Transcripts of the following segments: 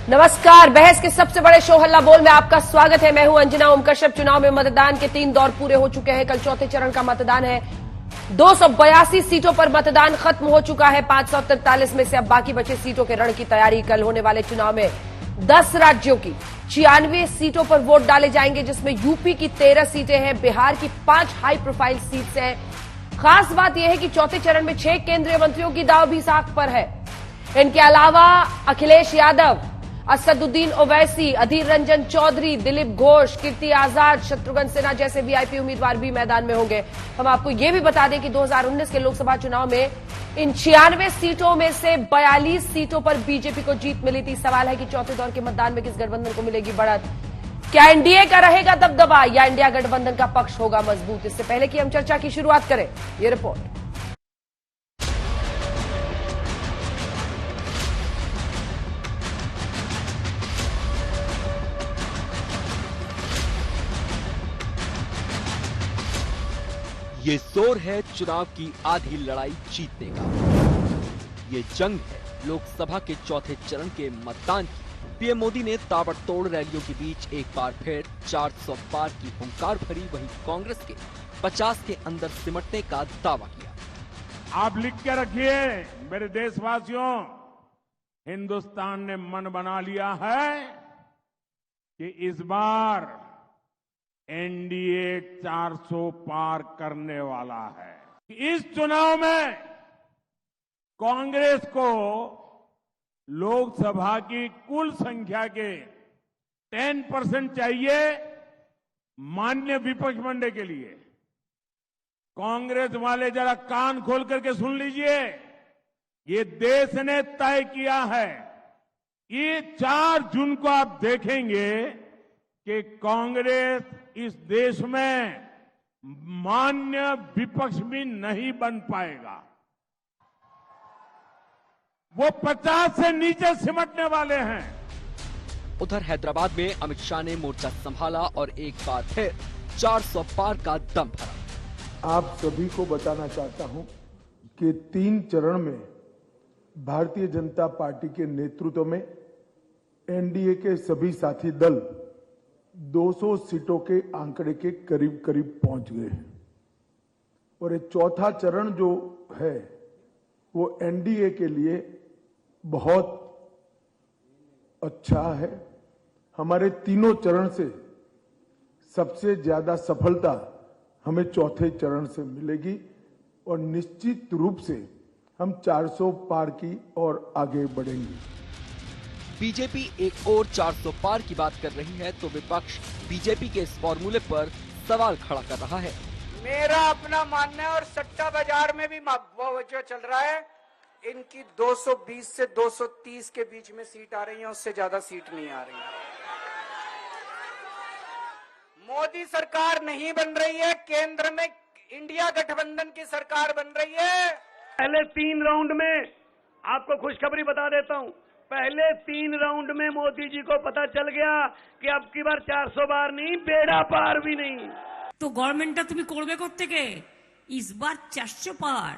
नमस्कार। बहस के सबसे बड़े शो हल्ला बोल में आपका स्वागत है। मैं हूं अंजना ओम कश्यप। चुनाव में मतदान के 3 दौर पूरे हो चुके हैं। कल चौथे चरण का मतदान है। 282 सीटों पर मतदान खत्म हो चुका है। 543 में से अब बाकी बचे सीटों के रण की तैयारी। कल होने वाले चुनाव में 10 राज्यों की 96 सीटों पर वोट डाले जाएंगे, जिसमें यूपी की 13 सीटें हैं, बिहार की 5 हाई प्रोफाइल सीट्स हैं। खास बात यह है कि चौथे चरण में 6 केंद्रीय मंत्रियों की दाव भी साख पर है। इनके अलावा अखिलेश यादव, असदुद्दीन ओवैसी, अधीर रंजन चौधरी, दिलीप घोष, कीर्ति आजाद, शत्रुघ्न सिन्हा जैसे वीआईपी उम्मीदवार भी मैदान में होंगे। हम आपको यह भी बता दें कि 2019 के लोकसभा चुनाव में इन 96 सीटों में से 42 सीटों पर बीजेपी को जीत मिली थी। सवाल है कि चौथे दौर के मतदान में किस गठबंधन को मिलेगी बढ़त? क्या एनडीए का रहेगा दबदबा या इंडिया गठबंधन का पक्ष होगा मजबूत? इससे पहले कि हम चर्चा की शुरुआत करें, ये रिपोर्ट। ये जोर है चुनाव की आधी लड़ाई जीतने का। ये जंग है लोकसभा के चौथे चरण के मतदान की। पीएम मोदी ने ताबड़तोड़ रैलियों के बीच एक बार फिर 400 पार की हुंकार भरी। वहीं कांग्रेस के 50 के अंदर सिमटने का दावा किया। आप लिख के रखिए मेरे देशवासियों, हिंदुस्तान ने मन बना लिया है कि इस बार एनडीए 400 पार करने वाला है। इस चुनाव में कांग्रेस को लोकसभा की कुल संख्या के 10% चाहिए मान्य विपक्ष बनने के लिए। कांग्रेस वाले जरा कान खोल करके सुन लीजिए, ये देश ने तय किया है। ये 4 जून को आप देखेंगे कि कांग्रेस इस देश में मान्य विपक्ष भी नहीं बन पाएगा। वो 50 से नीचे सिमटने वाले हैं। उधर हैदराबाद में अमित शाह ने मोर्चा संभाला और एक बार फिर 400 पार का दम भरा। आप सभी को बताना चाहता हूं कि 3 चरण में भारतीय जनता पार्टी के नेतृत्व में एनडीए के सभी साथी दल 200 सीटों के आंकड़े के करीब करीब पहुंच गए हैं। और ये चौथा चरण जो है वो एनडीए के लिए बहुत अच्छा है। हमारे तीनों चरण से सबसे ज्यादा सफलता हमें चौथे चरण से मिलेगी और निश्चित रूप से हम 400 पार की ओर आगे बढ़ेंगे। बीजेपी एक और 400 पार की बात कर रही है तो विपक्ष बीजेपी के इस फॉर्मूले पर सवाल खड़ा कर रहा है। मेरा अपना मानना है और सट्टा बाजार में भी जो चल रहा है, इनकी 220 से 230 के बीच में सीट आ रही है, उससे ज्यादा सीट नहीं आ रही है। मोदी सरकार नहीं बन रही है, केंद्र में इंडिया गठबंधन की सरकार बन रही है। पहले 3 राउंड में आपको खुशखबरी बता देता हूं, पहले 3 राउंड में मोदी जी को पता चल गया कि अब की बार 400 बार नहीं, बेड़ा पार भी नहीं। तो गवर्नमेंटটা তুমি করবে কোত্থেকে? इस बार 400 पार।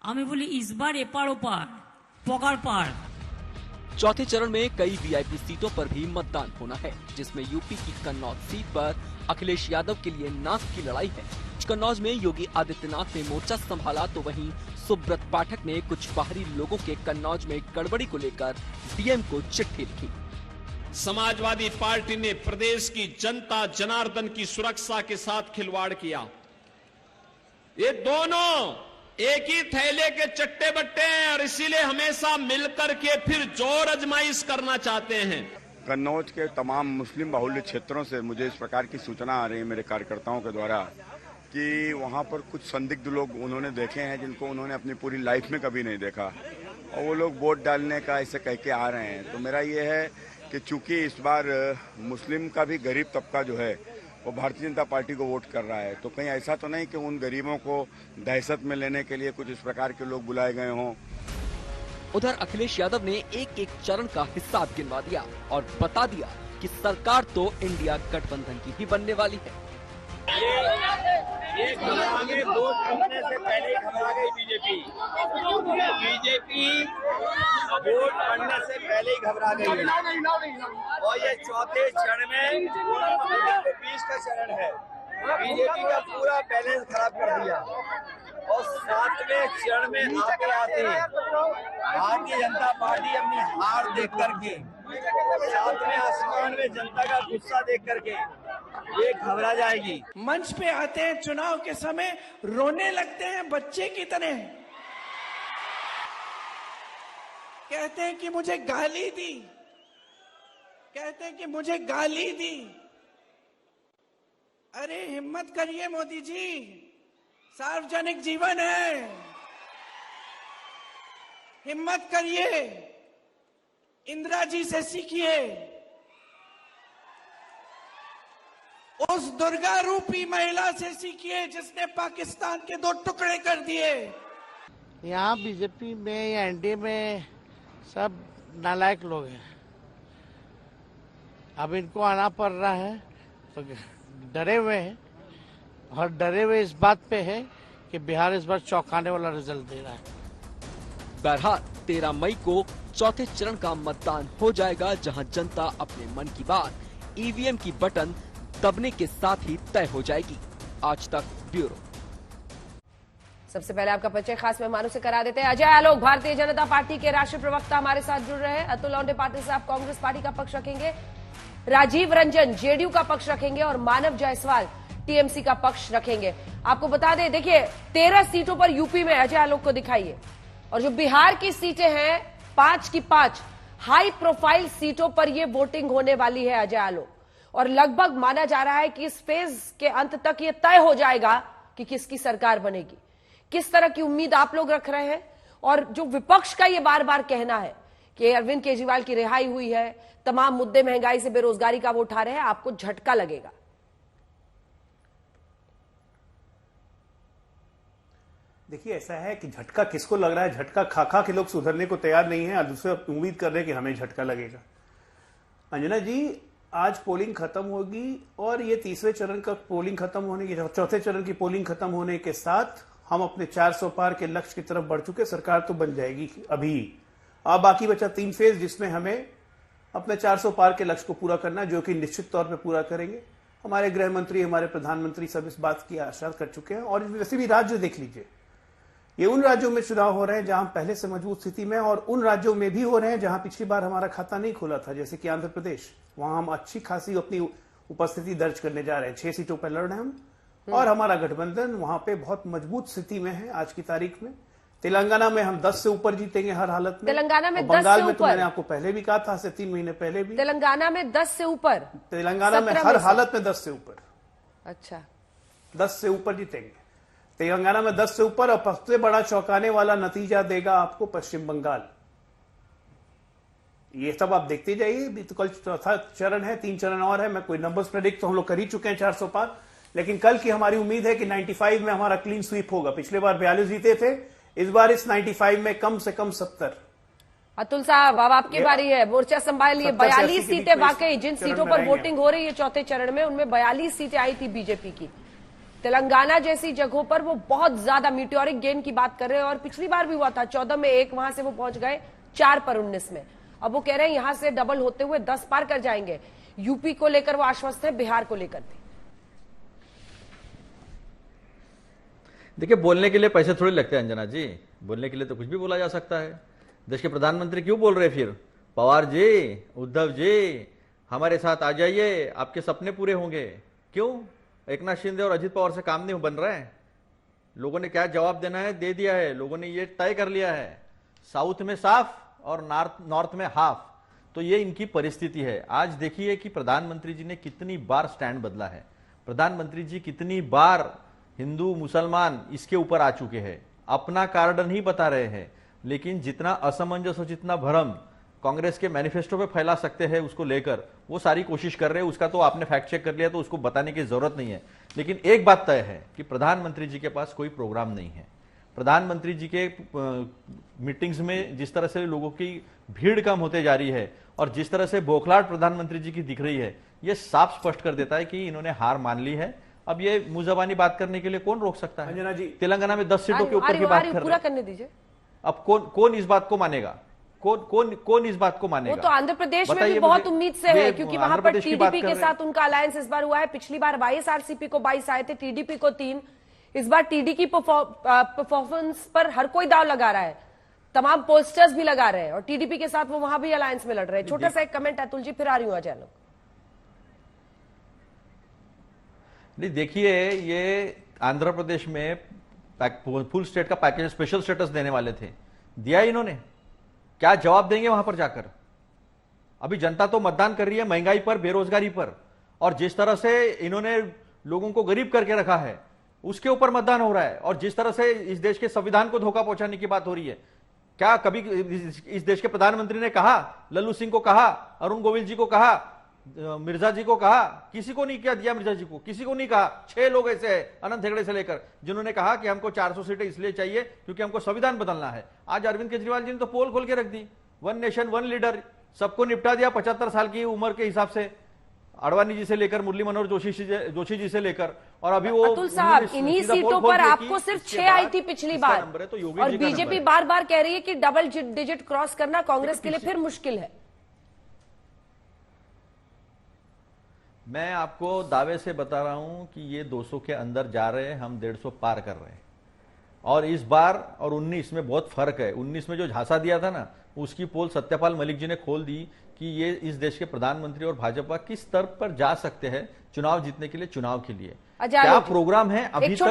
আমি বলি इस बार एपार ओपार पगार पार। चौथे चरण में कई वीआईपी सीटों पर भी मतदान होना है, जिसमें यूपी की कन्नौज सीट पर अखिलेश यादव के लिए नाक की लड़ाई है। कन्नौज में योगी आदित्यनाथ ने मोर्चा संभाला तो वहीं सुब्रत पाठक ने कुछ बाहरी लोगों के कन्नौज में गड़बड़ी को लेकर डीएम को चिट्ठी लिखी। समाजवादी पार्टी ने प्रदेश की जनता जनार्दन की सुरक्षा के साथ खिलवाड़ किया। ये दोनों एक ही थैले के चट्टे बट्टे हैं और इसीलिए हमेशा मिलकर के फिर जोर आजमाइश करना चाहते हैं। कन्नौज के तमाम मुस्लिम बाहुल्य क्षेत्रों से मुझे इस प्रकार की सूचना आ रही है मेरे कार्यकर्ताओं के द्वारा कि वहां पर कुछ संदिग्ध लोग उन्होंने देखे हैं जिनको उन्होंने अपनी पूरी लाइफ में कभी नहीं देखा, और वो लोग वोट डालने का ऐसे कह के आ रहे हैं। तो मेरा ये है कि चूंकि इस बार मुस्लिम का भी गरीब तबका जो है वो भारतीय जनता पार्टी को वोट कर रहा है, तो कहीं ऐसा तो नहीं कि उन गरीबों को दहशत में लेने के लिए कुछ इस प्रकार के लोग बुलाए गए हों। उधर अखिलेश यादव ने एक चरण का हिसाब गिनवा दिया और बता दिया कि सरकार तो इंडिया गठबंधन की ही बनने वाली है। ये घबरा गई, वोट पड़ने से पहले ही घबरा गई बीजेपी। वोट पड़ने से पहले ही घबरा गई है। और ये चौथे चरण में 20 का चरण है, बीजेपी का पूरा बैलेंस खराब कर दिया। और 7वें चरण में आते आते भारतीय जनता पार्टी अपनी हार देख करके, 7वें आसमान में जनता का गुस्सा देख करके ये घबरा जाएगी। मंच पे आते हैं चुनाव के समय, रोने लगते हैं बच्चे की तरह, कहते हैं कि मुझे गाली दी, कहते हैं कि मुझे गाली दी। अरे हिम्मत करिए मोदी जी, सार्वजनिक जीवन है, हिम्मत करिए, इंदिरा जी से सीखिए, उस दुर्गा रूपी महिला से सीखिए जिसने पाकिस्तान के 2 टुकड़े कर दिए। यहाँ बीजेपी में या एनडीए में सब नालायक लोग हैं। अब इनको आना पड़ रहा है तो डरे हुए हैं, और डरे हुए इस बात पे है कि बिहार इस बार चौंकाने वाला रिजल्ट दे रहा है। बहरहाल 13 मई को चौथे चरण का मतदान हो जाएगा, जहां जनता अपने मन की बात ईवीएम की बटन दबने के साथ ही तय हो जाएगी। आज तक ब्यूरो। सबसे पहले आपका परिचय खास मेहमानों से करा देते हैं। अजय आलोक भारतीय जनता पार्टी के राष्ट्रीय प्रवक्ता हमारे साथ जुड़ रहे हैं। अतुल लौंडे पाटिल साहब कांग्रेस पार्टी का पक्ष रखेंगे, राजीव रंजन जेडीयू का पक्ष रखेंगे और मानव जायसवाल टीएमसी का पक्ष रखेंगे। आपको बता दें, देखिए 13 सीटों पर यूपी में अजय आलोक को दिखाइए, और जो बिहार की सीटें हैं 5 की 5 हाई प्रोफाइल सीटों पर ये वोटिंग होने वाली है अजय आलोक, और लगभग माना जा रहा है कि इस फेज के अंत तक ये तय हो जाएगा कि किसकी सरकार बनेगी। किस तरह की उम्मीद आप लोग रख रहे हैं? और जो विपक्ष का ये बार बार कहना है कि अरविंद केजरीवाल की रिहाई हुई है, तमाम मुद्दे महंगाई से बेरोजगारी का वो उठा रहे हैं, आपको झटका लगेगा? देखिए, ऐसा है कि झटका किसको लग रहा है, झटका खा खा के लोग सुधरने को तैयार नहीं है और दूसरे उम्मीद कर रहे हैं कि हमें झटका लगेगा। अंजना जी, आज पोलिंग खत्म होगी और ये तीसरे चरण का पोलिंग खत्म होने की, चौथे चरण की पोलिंग खत्म होने के साथ हम अपने 400 पार के लक्ष्य की तरफ बढ़ चुके। सरकार तो बन जाएगी अभी, अब बाकी बचा 3 फेज जिसमें हमें अपने 400 पार के लक्ष्य को पूरा करना, जो कि निश्चित तौर पे पूरा करेंगे। हमारे गृह मंत्री, हमारे प्रधानमंत्री सब इस बात की आशा कर चुके हैं। और वैसे भी राज्य देख लीजिए, ये उन राज्यों में चुनाव हो रहे हैं जहां पहले से मजबूत स्थिति में, और उन राज्यों में भी हो रहे हैं जहां पिछली बार हमारा खाता नहीं खुला था, जैसे कि आंध्र प्रदेश। वहां हम अच्छी खासी अपनी उपस्थिति दर्ज करने जा रहे हैं। 6 सीटों पर लड़ रहे हैं हम, और हमारा गठबंधन वहां पे बहुत मजबूत स्थिति में है आज की तारीख में। तेलंगाना में हम 10 से ऊपर जीतेंगे हर हालत में। तेलंगाना में 10 बंगाल से में तो ऊपर, मैंने आपको पहले भी कहा था, 3 महीने पहले भी। तेलंगाना में 10 से ऊपर, तेलंगाना में हर हालत में 10 से ऊपर। अच्छा, 10 से ऊपर जीतेंगे तेलंगाना में, 10 से ऊपर। और सबसे बड़ा चौंकाने वाला नतीजा देगा आपको पश्चिम बंगाल। ये सब आप देखते जाइए। तो कल चौथा चरण है, 3 चरण और है। मैं कोई नंबर्स प्रेडिक्ट तो हम लोग कर ही चुके हैं 400 पार, लेकिन कल की हमारी उम्मीद है कि 95 में हमारा क्लीन स्वीप होगा। पिछले बार 42 जीते थे, इस बार इस 95 में कम से कम 70। अतुल साहब, अब आपकी बारी है, मोर्चा संभालिए। 42 सीटें, वाकई जिन सीटों पर वोटिंग हो रही है चौथे चरण में, उनमें 42 सीटें आई थी बीजेपी की। तेलंगाना जैसी जगहों पर वो बहुत ज्यादा मीटियोरिक गेन की बात कर रहे हैं, और पिछली बार भी हुआ था 14 में 1, वहां से वो पहुंच गए 4 पर 19 में। अब वो कह रहे हैं यहां से डबल होते हुए 10 पार कर जाएंगे। यूपी को लेकर वो आश्वस्त है, बिहार को लेकर भी। देखिए, बोलने के लिए पैसे थोड़ी लगते हैं अंजना जी, बोलने के लिए तो कुछ भी बोला जा सकता है। देश के प्रधानमंत्री क्यों बोल रहे फिर? पवार जी, उद्धव जी, हमारे साथ आ जाइए, आपके सपने पूरे होंगे। क्यों? एकनाथ शिंदे और अजित पवार से काम नहीं बन रहा है। लोगों ने क्या जवाब देना है दे दिया है, लोगों ने ये तय कर लिया है। साउथ में साफ और नॉर्थ में हाफ, तो ये इनकी परिस्थिति है। आज देखिए कि प्रधानमंत्री जी ने कितनी बार स्टैंड बदला है, प्रधानमंत्री जी कितनी बार हिंदू मुसलमान इसके ऊपर आ चुके हैं, अपना कार्ड नहीं बता रहे हैं। लेकिन जितना असमंजस और जितना भ्रम कांग्रेस के मैनिफेस्टो पे फैला सकते हैं उसको लेकर वो सारी कोशिश कर रहे हैं। उसका तो आपने फैक्ट चेक कर लिया, तो उसको बताने की जरूरत नहीं है। लेकिन एक बात तय है कि प्रधानमंत्री जी के पास कोई प्रोग्राम नहीं है। प्रधानमंत्री जी के मीटिंग्स में जिस तरह से लोगों की भीड़ कम होते जा रही है और जिस तरह से बौखलाहट प्रधानमंत्री जी की दिख रही है, ये साफ स्पष्ट कर देता है कि इन्होंने हार मान ली है अब ये मुंह जबानी बात करने के लिए कौन रोक सकता है? अंजना जी, तेलंगाना में 10 सीटों के ऊपर की बात कर पूरा करने दीजिए। अब कौन इस बात को मानेगा? कौन इस बात को मानेगा? वो तो आंध्र प्रदेश में भी बहुत उम्मीद से है, क्योंकि वहां पर टीडीपी के साथ उनका अलायंस इस बार हुआ है। पिछली बार वाईएसआरसीपी को 22 आए थे, टीडीपी को 3। इस बार टीडी की परफॉर्मेंस पर हर कोई दाव लगा रहा है, तमाम पोस्टर्स भी लगा रहे हैं, और टीडीपी के साथ वो वहां भी अलायंस में लड़ रहे हैं। छोटा सा एक कमेंट अतुल जी, फिर आ रही हूं अजय लोग। नहीं, देखिए, ये आंध्र प्रदेश में फुल स्टेट का पैकेज स्पेशल स्टेटस देने वाले थे, दिया इन्होंने? क्या जवाब देंगे वहां पर जाकर? अभी जनता तो मतदान कर रही है महंगाई पर, बेरोजगारी पर, और जिस तरह से इन्होंने लोगों को गरीब करके रखा है उसके ऊपर मतदान हो रहा है, और जिस तरह से इस देश के संविधान को धोखा पहुंचाने की बात हो रही है। क्या कभी इस देश के प्रधानमंत्री ने कहा, लल्लू सिंह को कहा, अरुण गोविल जी को कहा, मिर्जा जी को कहा? किसी को नहीं किया दिया, मिर्जा जी को किसी को नहीं कहा। 6 लोग ऐसे हैं, अनंत हेगड़े से लेकर, जिन्होंने कहा कि हमको 400 सीटें इसलिए चाहिए क्योंकि हमको संविधान बदलना है। आज अरविंद केजरीवाल जी ने तो पोल खोल के रख दी, 1 नेशन 1 लीडर, सबको निपटा दिया 75 साल की उम्र के हिसाब से, अडवाणी जी से लेकर मुरली मनोहर जोशी जी से लेकर। और अभी वो अतुल साहब, इन्हीं सीटों पर आपको सिर्फ 6 आई थी पिछली बार, और बीजेपी बार बार कह रही है कि डबल डिजिट क्रॉस करना कांग्रेस के लिए फिर मुश्किल है। मैं आपको दावे से बता रहा हूं कि ये 200 के अंदर जा रहे हैं, हम 150 पार कर रहे हैं। और इस बार और 19 में बहुत फर्क है। 19 में जो झांसा दिया था ना, उसकी पोल सत्यपाल मलिक जी ने खोल दी कि ये इस देश के प्रधानमंत्री और भाजपा किस स्तर पर जा सकते हैं चुनाव जीतने के लिए, चुनाव के लिए क्या प्रोग्राम है अभी तक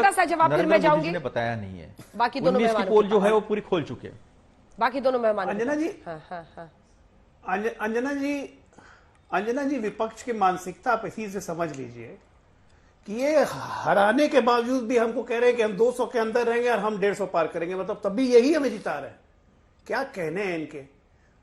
नरेंद्र मोदी जी ने बताया नहीं है। बाकी दोनों 19 की पोल जो है वो पूरी खोल चुके हैं। बाकी दोनों मेहमान अंजना जी, अंजना जी, विपक्ष की मानसिकता आप इसी से समझ लीजिए कि ये हराने के बावजूद भी हमको कह रहे हैं कि हम 200 के अंदर रहेंगे और हम 150 पार करेंगे, मतलब तब भी यही हमें जिता रहे हैं। क्या कहने हैं इनके?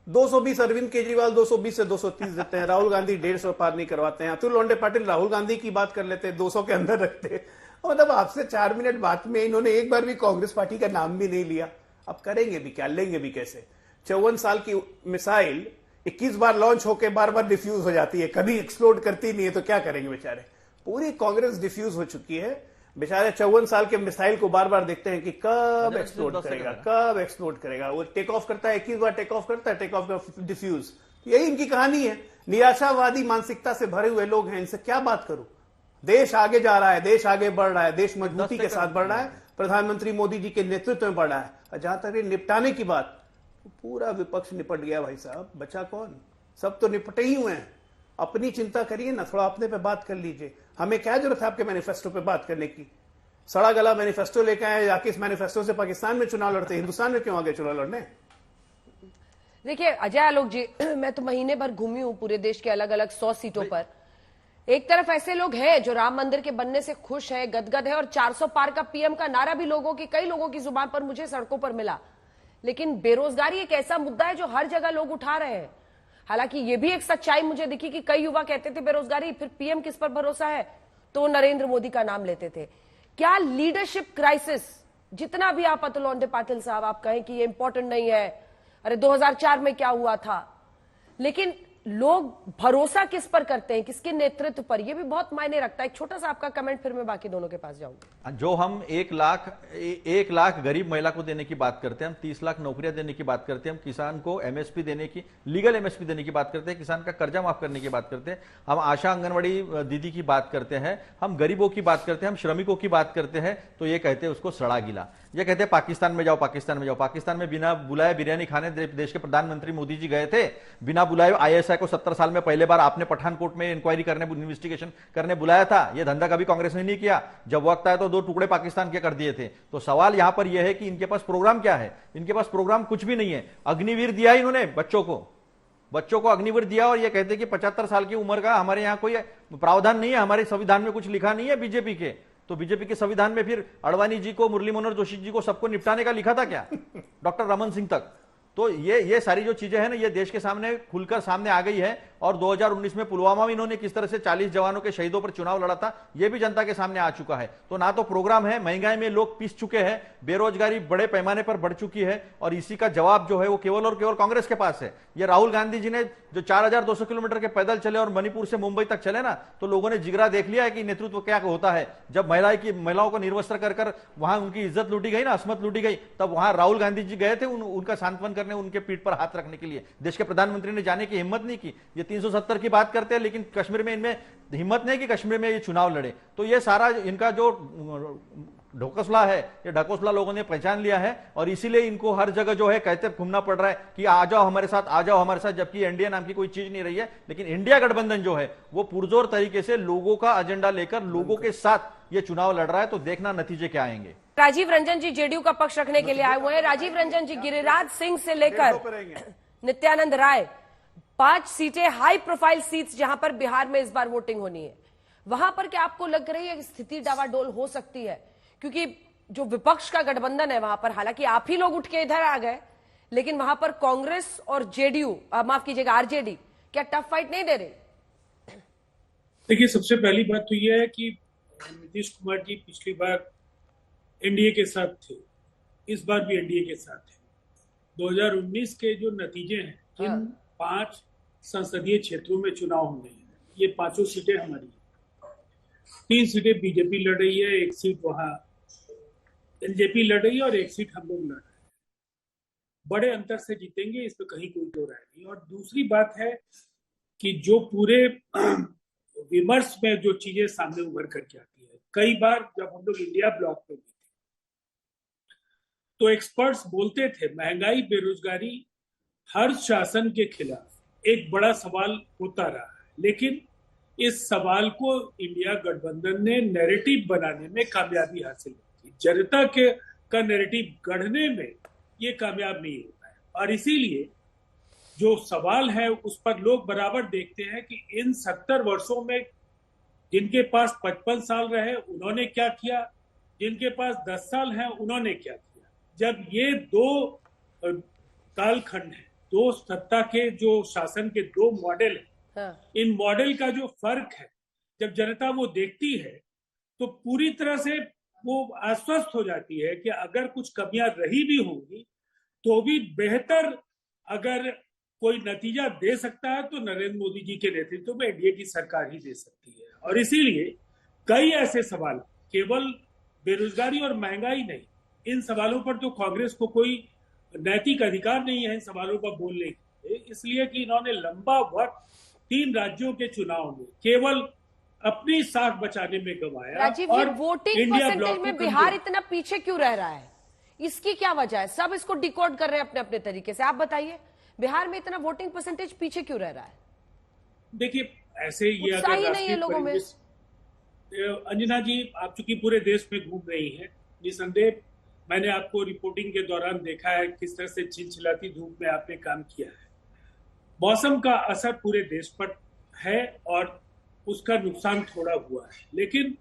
220 अरविंद केजरीवाल 220 से 230 देते हैं, राहुल गांधी 150 पार नहीं करवाते हैं, अतुल लोंडे पाटिल राहुल गांधी की बात कर लेते हैं, 200 के अंदर रखते हैं। मतलब आपसे 4 मिनट बात में इन्होंने एक बार भी कांग्रेस पार्टी का नाम भी नहीं लिया। अब करेंगे भी क्या, लेंगे भी कैसे? 54 साल की मिसाइल 21 बार लॉन्च होकर बार बार डिफ्यूज हो जाती है, कभी एक्सप्लोड करती नहीं है, तो क्या करेंगे बेचारे? पूरी कांग्रेस डिफ्यूज हो चुकी है। बेचारे 54 साल के मिसाइल को बार बार देखते हैं कि कब एक्सप्लोड करेगा, कब एक्सप्लोड करेगा। वो टेक ऑफ करता है, 21 बार टेक ऑफ करता है, टेक ऑफ डिफ्यूज। यही इनकी कहानी है। निराशावादी मानसिकता से भरे हुए लोग हैं, इनसे क्या बात करूं? देश आगे जा रहा है, देश आगे बढ़ रहा है, देश मजबूती के साथ बढ़ रहा है, प्रधानमंत्री मोदी जी के नेतृत्व में बढ़ रहा है। और जहां तक निपटाने की बात, पूरा विपक्ष निपट गया भाई साहब, बचा कौन? सब तो निपटे ही हुए हैं। अपनी चिंता करिए ना, थोड़ा अपने पे बात कर लीजिए। हमें क्या जरूरत है आपके मैनिफेस्टो पे बात करने की? सड़ा गला मैनिफेस्टो लेकर आए, जाके इस मैनिफेस्टो से पाकिस्तान में चुनाव लड़ते, हिंदुस्तान में क्यों आगे चुनाव लड़ने? देखिए अजय आलोक जी, मैं तो महीने भर घूमी हूं पूरे देश के अलग अलग 100 सीटों पर। एक तरफ ऐसे लोग हैं जो राम मंदिर के बनने से खुश है, गदगद है, और 400 पार का पीएम का नारा भी कई लोगों की जुबान पर मुझे सड़कों पर मिला। लेकिन बेरोजगारी एक ऐसा मुद्दा है जो हर जगह लोग उठा रहे हैं। हालांकि ये भी एक सच्चाई मुझे दिखी कि कई युवा कहते थे बेरोजगारी, फिर पीएम किस पर भरोसा है, तो नरेंद्र मोदी का नाम लेते थे। क्या लीडरशिप क्राइसिस, जितना भी आप अतुल लोंडे पाटिल साहब आप कहें कि ये इंपॉर्टेंट नहीं है, अरे 2004 में क्या हुआ था, लेकिन लोग भरोसा किस पर करते हैं, किसके नेतृत्व पर, यह भी बहुत मायने रखता है। एक छोटा सा आपका कमेंट, फिर मैं बाकी दोनों के पास जाऊंगा। जो हम 1 लाख गरीब महिला को देने की बात करते हैं, हम 30 लाख नौकरियां देने की बात करते हैं, हम किसान को एमएसपी देने की, लीगल एमएसपी देने की बात करते हैं, किसान का कर्जा माफ करने की बात करते हैं, हम आशा आंगनवाड़ी दीदी की बात करते हैं, हम गरीबों की बात करते हैं, हम श्रमिकों की बात करते हैं, तो ये कहते हैं उसको सड़ा गिला। ये कहते हैं पाकिस्तान में जाओ, पाकिस्तान में जाओ। पाकिस्तान में बिना बुलाए बिरयानी खाने देश के प्रधानमंत्री मोदी जी गए थे। बिना बुलाए आईएसआई को 70 साल में पहले बार आपने पठानकोट में इंक्वायरी करने, इन्वेस्टिगेशन करने बुलाया था। यह धंधा कभी कांग्रेस ने नहीं किया। जब वक्त आया तो 2 टुकड़े पाकिस्तान के कर दिए थे। तो सवाल यहां पर यह है कि इनके पास प्रोग्राम क्या है? इनके पास प्रोग्राम कुछ भी नहीं है। अग्निवीर दिया इन्होंने बच्चों को अग्निवीर दिया, और ये कहते हैं कि 75 साल की उम्र का हमारे यहां कोई प्रावधान नहीं है, हमारे संविधान में कुछ लिखा नहीं है बीजेपी के। तो बीजेपी के संविधान में फिर अडवाणी जी को, मुरली मनोहर जोशी जी को, सबको निपटाने का लिखा था क्या? डॉक्टर रमन सिंह तक। तो ये सारी जो चीजें हैं ना, ये देश के सामने खुलकर सामने आ गई है, और 2019 में पुलवामा में इन्होंने किस तरह से 40 जवानों के शहीदों पर चुनाव लड़ा था, यह भी जनता के सामने आ चुका है। तो ना तो प्रोग्राम है, महंगाई में लोग पिस चुके हैं, बेरोजगारी बड़े पैमाने पर बढ़ चुकी है, और इसी का जवाब जो है वो केवल और केवल कांग्रेस के पास है। ये राहुल गांधी जी ने जो 4200 किलोमीटर के पैदल चले और मणिपुर से मुंबई तक चले ना, तो लोगों ने जिगरा देख लिया है कि नेतृत्व क्या होता है। जब महिलाओं को निर्वस्त्र कर वहां उनकी इज्जत लूटी गई ना, अस्मत लूटी गई, तब वहां राहुल गांधी जी गए थे उनका सांत्वन करने, उनके पीठ पर हाथ रखने के लिए। देश के प्रधानमंत्री ने जाने की हिम्मत नहीं की। ये 370 की बात करते हैं, लेकिन कश्मीर में इनमें हिम्मत नहीं कि कश्मीर में ये चुनाव लड़े। तो ये सारा इनका जो ढोकसला है, ये ढकोसला लोगों ने पहचान लिया है, और इसीलिए इनको हर जगह जो है कहते घूमना पड़ रहा है कि आ जाओ हमारे साथ, आ जाओ हमारे साथ, जबकि एनडीए नाम की कोई चीज नहीं रही है। लेकिन इंडिया गठबंधन जो है वो पुरजोर तरीके से लोगों का एजेंडा लेकर लोगों के साथ ये चुनाव लड़ रहा है। तो देखना नतीजे क्या आएंगे। राजीव रंजन जी जेडीयू का पक्ष रखने के लिए आए हुए हैं। राजीव रंजन जी, गिरिराज सिंह से लेकर नित्यानंद राय, 5 सीटें हाई प्रोफाइल सीट्स जहां पर बिहार में इस बार वोटिंग होनी है, वहां पर क्या आपको लग रही है कि स्थिति डावाडोल हो सकती है? क्योंकि जो विपक्ष का गठबंधन है वहां पर, हालांकि आप ही लोग उठ के इधर आ गए, लेकिन वहां पर कांग्रेस और जेडीयू, माफ कीजिएगा आरजेडी, क्या टफ फाइट नहीं दे रही? देखिए, सबसे पहली बात तो यह है कि नीतीश कुमार जी पिछली बार एनडीए के साथ थे, इस बार भी एनडीए के साथ है। 2019 के जो नतीजे हैं, जिन 5 संसदीय क्षेत्रों में चुनाव होने हैं, ये 5 सीटें हमारी हैं। 3 सीटें बीजेपी लड़ रही है, 1 सीट वहां एलजेपी लड़ रही है और 1 सीट हम लोग लड़ रहे हैं। बड़े अंतर से जीतेंगे, इसमें कहीं कोई दो राय नहीं। और दूसरी बात है कि जो पूरे विमर्श में जो चीजें सामने उभर करके आती है, कई बार जब हम लोग इंडिया ब्लॉक में भी थे तो एक्सपर्ट्स बोलते थे महंगाई, बेरोजगारी हर शासन के खिलाफ एक बड़ा सवाल होता रहा है, लेकिन इस सवाल को इंडिया गठबंधन ने नैरेटिव बनाने में कामयाबी हासिल की। जनता का नैरेटिव गढ़ने में ये कामयाब नहीं होता है, और इसीलिए जो सवाल है उस पर लोग बराबर देखते हैं कि इन 70 वर्षों में जिनके पास 55 साल रहे उन्होंने क्या किया, जिनके पास 10 साल है उन्होंने क्या किया। जब ये 2 कालखंड है, 2 सत्ता के जो शासन के 2 मॉडल है, इन मॉडल का जो फर्क है, जब जनता वो देखती है तो पूरी तरह से वो आश्वस्त हो जाती है कि अगर कुछ कमियां रही भी होंगी तो भी बेहतर अगर कोई नतीजा दे सकता है तो नरेंद्र मोदी जी के नेतृत्व में एनडीए की सरकार ही दे सकती है। और इसीलिए कई ऐसे सवाल, केवल बेरोजगारी और महंगाई नहीं, इन सवालों पर तो कांग्रेस को कोई नैतिक अधिकार नहीं है इन सवालों पर बोलने के, इसलिए कि इन्होंने लंबा वक्त 3 राज्यों के चुनाव में केवल अपनी साख बचाने में गंवाया। राजीव जी, वोटिंग परसेंटेज में बिहार इतना पीछे क्यों रह रहा है? इसकी क्या वजह है? सब इसको डिकोड कर रहे हैं अपने अपने तरीके से, आप बताइए बिहार में इतना वोटिंग परसेंटेज पीछे क्यों रह रहा है? देखिए, ऐसे ये अगर नहीं है लोगों में। अंजना जी, आप चूंकि पूरे देश में घूम रही हैं, निसंदेह मैंने आपको रिपोर्टिंग के दौरान देखा है किस तरह से चिलचिलाती धूप में आपने काम किया है। मौसम का असर पूरे देश पर है और उसका नुकसान थोड़ा हुआ है, लेकिन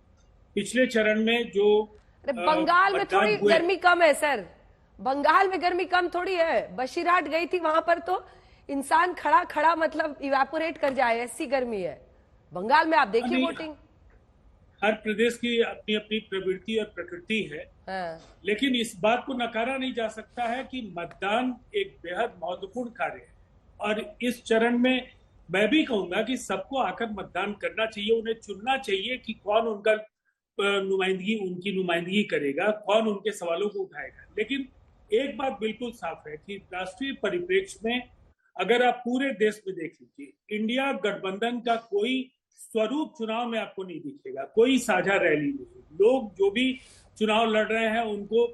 पिछले चरण में जो बंगाल में थोड़ी गर्मी कम है सर, बंगाल में गर्मी कम थोड़ी है। बशीरहाट गई थी, वहां पर तो इंसान खड़ा खड़ा मतलब इवेपोरेट कर जाए, ऐसी गर्मी है बंगाल में। आप देखिए वोटिंग, हर प्रदेश की अपनी अपनी प्रवृत्ति और प्रकृति है। लेकिन इस बात को नकारा नहीं जा सकता है कि मतदान एक बेहद महत्वपूर्ण कार्य है, और इस चरण में मैं भी कहूंगा कि सबको आकर मतदान करना चाहिए। उन्हें चुनना चाहिए कि कौन उनकी नुमाइंदगी करेगा, कौन उनके सवालों को उठाएगा। लेकिन एक बात बिल्कुल साफ है कि राष्ट्रीय परिप्रेक्ष्य में अगर आप पूरे देश में देख लीजिए, इंडिया गठबंधन का कोई स्वरूप चुनाव में आपको नहीं दिखेगा, कोई साझा रैली नहीं। लोग जो भी चुनाव लड़ रहे हैं उनको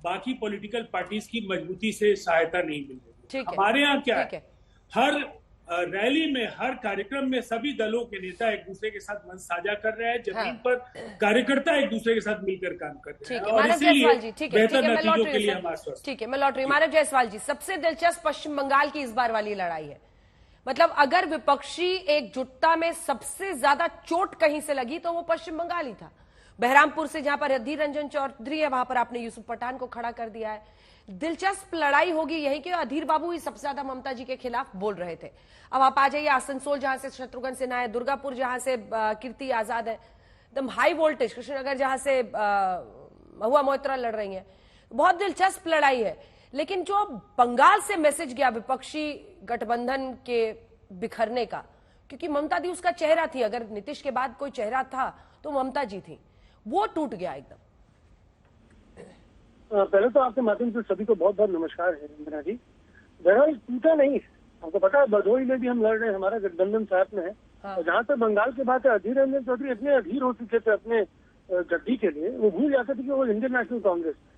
बाकी पॉलिटिकल पार्टीज की मजबूती से सहायता नहीं मिल रही। हमारे यहाँ क्या है, हर रैली में, हर कार्यक्रम में सभी दलों के नेता एक दूसरे के साथ मंच साझा कर रहे हैं, जमीन पर कार्यकर्ता एक दूसरे के साथ मिलकर काम कर रहे हैं, और इसीलिए बेहतर नतीजों के लिए हम आश्वस्त। ठीक है, मैं लौट रही हूँ। मानव जायसवाल जी, सबसे दिलचस्प पश्चिम बंगाल की इस बार वाली लड़ाई है। मतलब अगर विपक्षी एकजुटता में सबसे ज्यादा चोट कहीं से लगी तो वो पश्चिम बंगाल ही था। बहरामपुर से जहां पर अधीर रंजन चौधरी है, वहां पर आपने यूसुफ पठान को खड़ा कर दिया है। दिलचस्प लड़ाई होगी यही कि अधीर बाबू ही सबसे ज्यादा ममता जी के खिलाफ बोल रहे थे। अब आप आ जाइए आसनसोल जहां से शत्रुघ्न सिन्हा है, दुर्गापुर जहां से कीर्ति आजाद है, एकदम हाई वोल्टेज कृष्णनगर जहां से महुआ मोइत्रा लड़ रही है। बहुत दिलचस्प लड़ाई है। लेकिन जो बंगाल से मैसेज गया विपक्षी गठबंधन के बिखरने का, क्योंकि ममता दी उसका चेहरा थी, अगर नीतीश के बाद कोई चेहरा था तो ममता जी थी, वो टूट गया एकदम। पहले तो आपके माध्यम से सभी को बहुत बहुत नमस्कार है इंदिरा जी। बहरहाल टूटा नहीं, हमको पता है भदोही में भी हम लड़ रहे हैं, हमारा गठबंधन साथ में है। और जहाँ तक बंगाल की बात है, अधीर रंजन चौधरी इतने अधीर हो चुके थे अपने गद्दी के लिए, वो भूल जाते थे कि वो इंडियन नेशनल कांग्रेस है।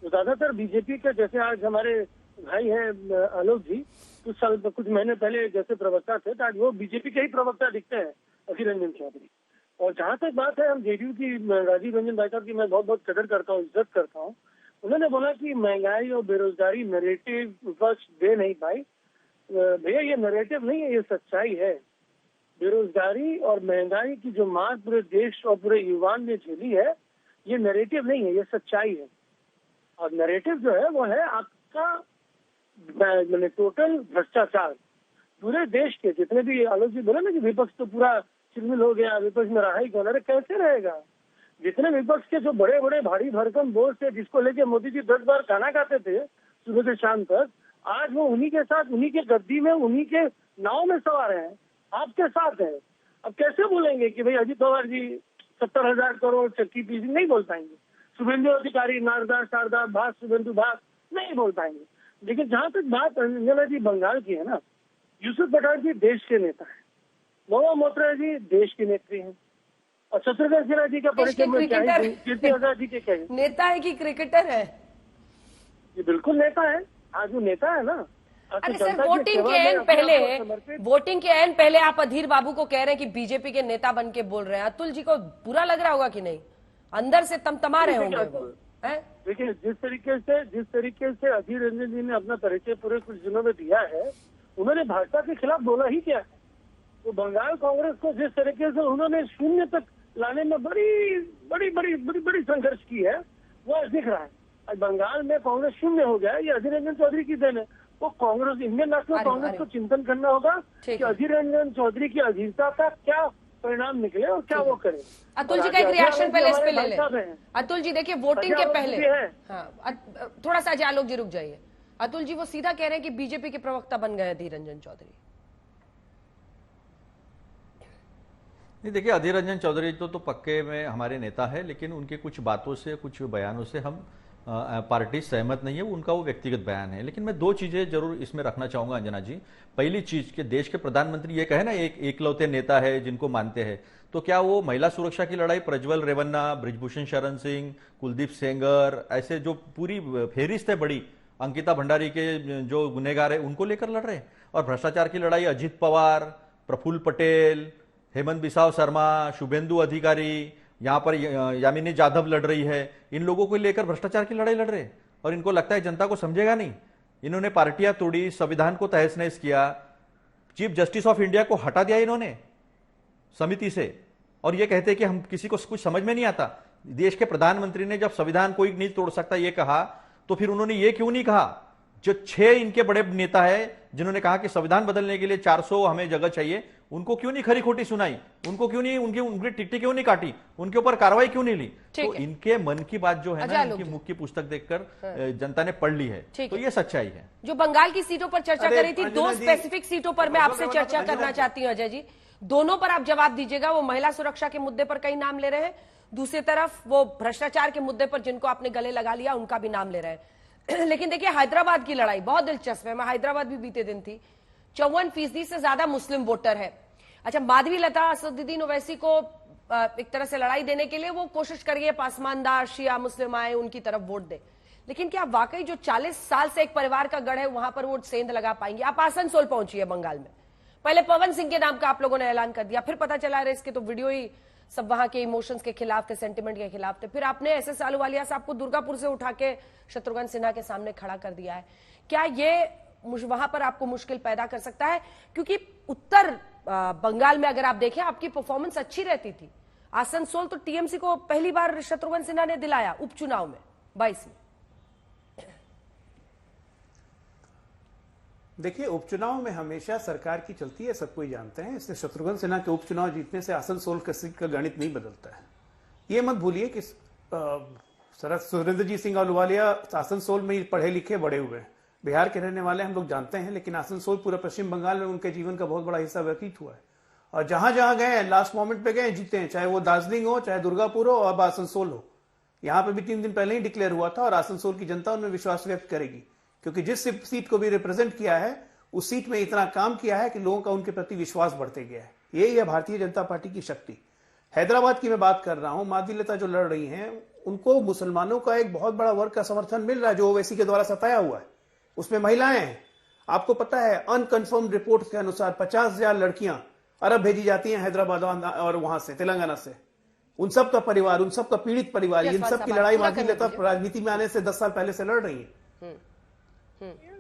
तो ज्यादातर बीजेपी के, जैसे आज हमारे भाई हैं आलोक जी, कुछ महीने पहले जैसे प्रवक्ता थे, तो आज वो बीजेपी के ही प्रवक्ता दिखते हैं, अधीर रंजन चौधरी। और जहाँ तक बात है, हम जेडीयू की राजीव रंजन भाई साहब की मैं बहुत बहुत कदर करता हूँ, इज्जत करता हूँ। उन्होंने बोला कि महंगाई और बेरोजगारी नैरेटिव विपक्ष दे नहीं पाई। भैया ये नैरेटिव नहीं है, ये सच्चाई है। बेरोजगारी और महंगाई की जो मार पूरे देश और पूरे युवान ने झेली है, ये नैरेटिव नहीं है, ये सच्चाई है। और नैरेटिव जो है वो है आपका मैंने टोटल भ्रष्टाचार। पूरे देश के जितने भी आलोक जी बोले ना कि विपक्ष तो पूरा चिलमिल हो गया, विपक्ष में रहा ही कौन, अरे कैसे रहेगा। जितने विपक्ष के जो बड़े बड़े भारी भरकम बोझ थे, जिसको लेके मोदी जी 10 बार खाना खाते थे सुबह से शाम तक, आज वो उन्हीं के साथ, उन्हीं के गद्दी में, उन्हीं के नाव में सवार हैं, आपके साथ है। अब कैसे बोलेंगे कि भाई अजित पवार जी 70,000 करोड़ चक्की पीसी, नहीं बोल पाएंगे। शुभेंदु अधिकारी, नारदा शारदा भाग, शुभेंदु भाग, नहीं बोल पाएंगे। लेकिन जहाँ तक बात अंजना जी बंगाल की है ना, यूसुफ पठान जी देश के नेता है, महुआ मोइत्रा जी देश की नेत्री हैं, और शत्रुघ्न सिन्हा जी का परिचय में क्या है, कीर्ति आजाद जी के क्या है, नेता है कि क्रिकेटर है? ये बिल्कुल नेता है, आज वो नेता है ना। अरे सर, वोटिंग के एन पहले आप अधीर बाबू को कह रहे हैं कि बीजेपी के नेता बन के बोल रहे हैं। अतुल जी को बुरा लग रहा होगा कि नहीं? अंदर से तमतमा रहे होंगे वो। देखिए, जिस तरीके से अधीर रंजन जी ने अपना परिचय पूरे कुछ दिनों में दिया है, उन्होंने भाजपा के खिलाफ बोला ही क्या है। तो बंगाल कांग्रेस को जिस तरीके से उन्होंने शून्य तक लाने में बड़ी संघर्ष की है, वो आज दिख रहा है। आज बंगाल में कांग्रेस शून्य हो गया, ये अधीर रंजन चौधरी की देन है। वो कांग्रेस, इंडियन नेशनल कांग्रेस को चिंतन करना होगा कि अधीर रंजन चौधरी की अधीरता का क्या परिणाम निकले और क्या वो करे। अतुल जी का एक रिएक्शन पहले इस पे ले लें। अतुल जी देखिए, वोटिंग के पहले, हाँ थोड़ा सा आलोक जी रुक जाइए। अतुल जी वो सीधा कह रहे हैं कि बीजेपी के प्रवक्ता बन गए अधीर रंजन चौधरी। नहीं, देखिए अधीर रंजन चौधरी तो पक्के में हमारे नेता है, लेकिन उनके कुछ बातों से, कुछ बयानों से हम पार्टी सहमत नहीं है, उनका वो व्यक्तिगत बयान है। लेकिन मैं दो चीजें जरूर इसमें रखना चाहूंगा अंजना जी। पहली चीज कि देश के प्रधानमंत्री ये कहे ना एक एकलौते नेता है जिनको मानते हैं, तो क्या वो महिला सुरक्षा की लड़ाई प्रज्वल रेवन्ना, बृजभूषण शरण सिंह, कुलदीप सेंगर, ऐसे जो पूरी फेहरिस्त है बड़ी, अंकिता भंडारी के जो गुनहगार है उनको लेकर लड़ रहे हैं? और भ्रष्टाचार की लड़ाई अजित पवार, प्रफुल्ल पटेल, हेमंत बिसाव शर्मा, शुभेंदु अधिकारी, यहाँ पर यामिनी जाधव लड़ रही है, इन लोगों को लेकर भ्रष्टाचार की लड़ाई लड़ रहे हैं। और इनको लगता है जनता को समझेगा नहीं। इन्होंने पार्टियां तोड़ी, संविधान को तहस नहस किया, चीफ जस्टिस ऑफ इंडिया को हटा दिया इन्होंने समिति से, और ये कहते हैं कि हम किसी को कुछ समझ में नहीं आता। देश के प्रधानमंत्री ने जब संविधान कोई नहीं तोड़ सकता ये कहा, तो फिर उन्होंने ये क्यों नहीं कहा? जो 6 इनके बड़े नेता है जिन्होंने कहा कि संविधान बदलने के लिए 400 हमें जगह चाहिए, उनको क्यों नहीं खरी खोटी सुनाई? उनको क्यों नहीं, उनकी टिकटें क्यों नहीं काटी? उनके ऊपर कार्रवाई क्यों नहीं ली? तो इनके मन की बात जो है ना, इनकी मुख की पुस्तक देखकर जनता ने पढ़ ली है, तो ये सच्चाई है। जो बंगाल की सीटों पर चर्चा करी थी, 2 स्पेसिफिक सीटों पर मैं आपसे चर्चा करना चाहती हूँ अजय जी। दोनों पर आप जवाब दीजिएगा। वो महिला सुरक्षा के मुद्दे पर कई नाम ले रहे हैं, दूसरी तरफ वो भ्रष्टाचार के मुद्दे पर जिनको आपने गले लगा लिया उनका भी नाम ले रहे हैं। लेकिन देखिए, हैदराबाद की लड़ाई बहुत दिलचस्प है। मैं हैदराबाद भी बीते दिन थी। 54% से ज्यादा मुस्लिम वोटर है। अच्छा, माधवी लता असदुद्दीन ओवैसी को एक तरह से लड़ाई देने के लिए वो कोशिश कर रही है पासमानदार शिया मुस्लिम आए उनकी तरफ वोट दे, लेकिन क्या वाकई जो 40 साल से एक परिवार का गढ़ है वहां पर वोट सेंध लगा पाएंगे? आप आसनसोल पहुंची है बंगाल में, पहले पवन सिंह के नाम का आप लोगों ने ऐलान कर दिया, फिर पता चला रहे इसके तो वीडियो ही सब वहां के इमोशंस के खिलाफ थे, सेंटिमेंट के खिलाफ थे। फिर आपने एसएस अहलूवालिया साहब को दुर्गापुर से उठा के शत्रुघ्न सिन्हा के सामने खड़ा कर दिया है। क्या ये वहां पर आपको मुश्किल पैदा कर सकता है? क्योंकि उत्तर बंगाल में अगर आप देखें आपकी परफॉर्मेंस अच्छी रहती थी। आसनसोल तो टीएमसी को पहली बार शत्रुघ्न सिन्हा ने दिलाया उपचुनाव में 22 में। देखिए, उपचुनाव में हमेशा सरकार की चलती है, सब कोई जानते हैं। इसलिए शत्रुघ्न सिन्हा के उपचुनाव जीतने से आसनसोल का सीट का गणित नहीं बदलता है। ये मत भूलिए कि सुरेंद्र जी सिंह अहलूवालिया आसनसोल में ही पढ़े लिखे बड़े हुए हैं, बिहार के रहने वाले हम लोग जानते हैं, लेकिन आसनसोल पूरा पश्चिम बंगाल में उनके जीवन का बहुत बड़ा हिस्सा व्यतीत हुआ है। और जहां जहां गए लास्ट मोमेंट पे गए, जीते हैं, चाहे वो दार्जिलिंग हो, चाहे दुर्गापुर हो, अब आसनसोल हो। यहां पे भी 3 दिन पहले ही डिक्लेयर हुआ था और आसनसोल की जनता उनमें विश्वास व्यक्त करेगी, क्योंकि जिस सीट को भी रिप्रेजेंट किया है उस सीट में इतना काम किया है कि लोगों का उनके प्रति विश्वास बढ़ते गया है। यही है भारतीय जनता पार्टी की शक्ति। हैदराबाद की मैं बात कर रहा हूं, माधवीलता जो लड़ रही हैं, उनको मुसलमानों का एक बहुत बड़ा वर्ग का समर्थन मिल रहा है, जो ओवैसी के द्वारा सताया हुआ है। उसमें महिलाएं हैं। आपको पता है, अनकन्फर्म्ड रिपोर्ट के अनुसार 50,000 लड़कियां अरब भेजी जाती हैं हैदराबाद और वहां से, तेलंगाना से। उन सब का परिवार, उन सब का पीड़ित परिवार, इन सब की लड़ाई माधवीलता राजनीति में आने से 10 साल पहले से लड़ रही है।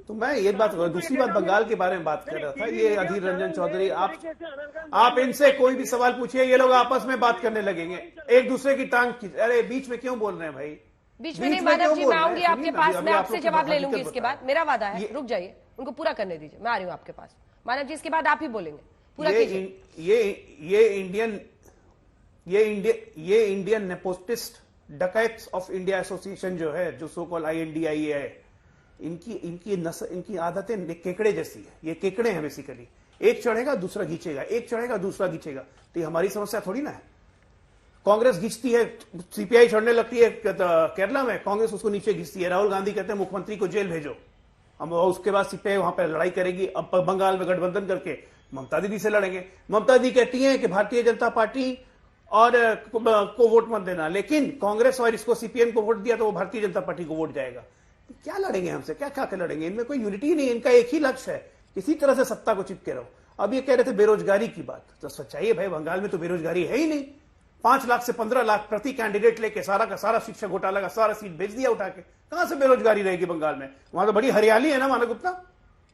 तो मैं ये बात, दूसरी बात बंगाल के बारे में बात कर रहा था। ये अधीर रंजन चौधरी, आप इनसे कोई भी सवाल पूछिए, ये लोग आपस में बात करने लगेंगे, एक दूसरे की टांग खींच। अरे बीच में क्यों बोल रहे हैं भाई? बीच में नहीं माधव जी, मैं आऊंगी आपके पास, मैं आपसे जवाब ले लूंगी इसके बाद। मेरा वादा है, रुक जाइए, उनको पूरा करने दीजिए, मैं आ रही हूँ आपके पास। माधव जी, इसके बाद आप ही बोलेंगे, पूरा कीजिए। ये इंडियन नेपोटिस्ट डकैट्स ऑफ इंडिया एसोसिएशन जो है, जो सो कॉल INDIA है, इनकी आदतें केकड़े जैसी है। ये केकड़े हैं बेसिकली, एक चढ़ेगा दूसरा खींचेगा, एक चढ़ेगा दूसरा खींचेगा। तो ये हमारी समस्या थोड़ी ना है। कांग्रेस खींचती है, CPI चढ़ने लगती है केरला में, कांग्रेस उसको नीचे खींचती है। राहुल गांधी कहते हैं मुख्यमंत्री को जेल भेजो, हम उसके बाद CPI वहां पर लड़ाई करेगी। अब बंगाल में गठबंधन करके ममता दीदी से लड़ेंगे। ममता दीदी कहती है कि भारतीय जनता पार्टी और को वोट मत देना, लेकिन कांग्रेस और इसको CPM को वोट दिया तो वो भारतीय जनता पार्टी को वोट जाएगा। क्या लड़ेंगे हमसे? क्या खा के लड़ेंगे? इनमें कोई यूनिटी नहीं, इनका एक ही लक्ष्य है, किसी तरह से सत्ता को चिपके रहो। अब ये कह रहे थे बेरोजगारी की बात, तो सच्चाई है भाई, बंगाल में तो बेरोजगारी है ही नहीं। 5 लाख से 15 लाख प्रति कैंडिडेट लेके सारा का सारा शिक्षा घोटाला का सारा सीट बेच दिया उठा के। कहां से बेरोजगारी रहेगी बंगाल में? वहां तो बड़ी हरियाली है ना मानव गुप्ता।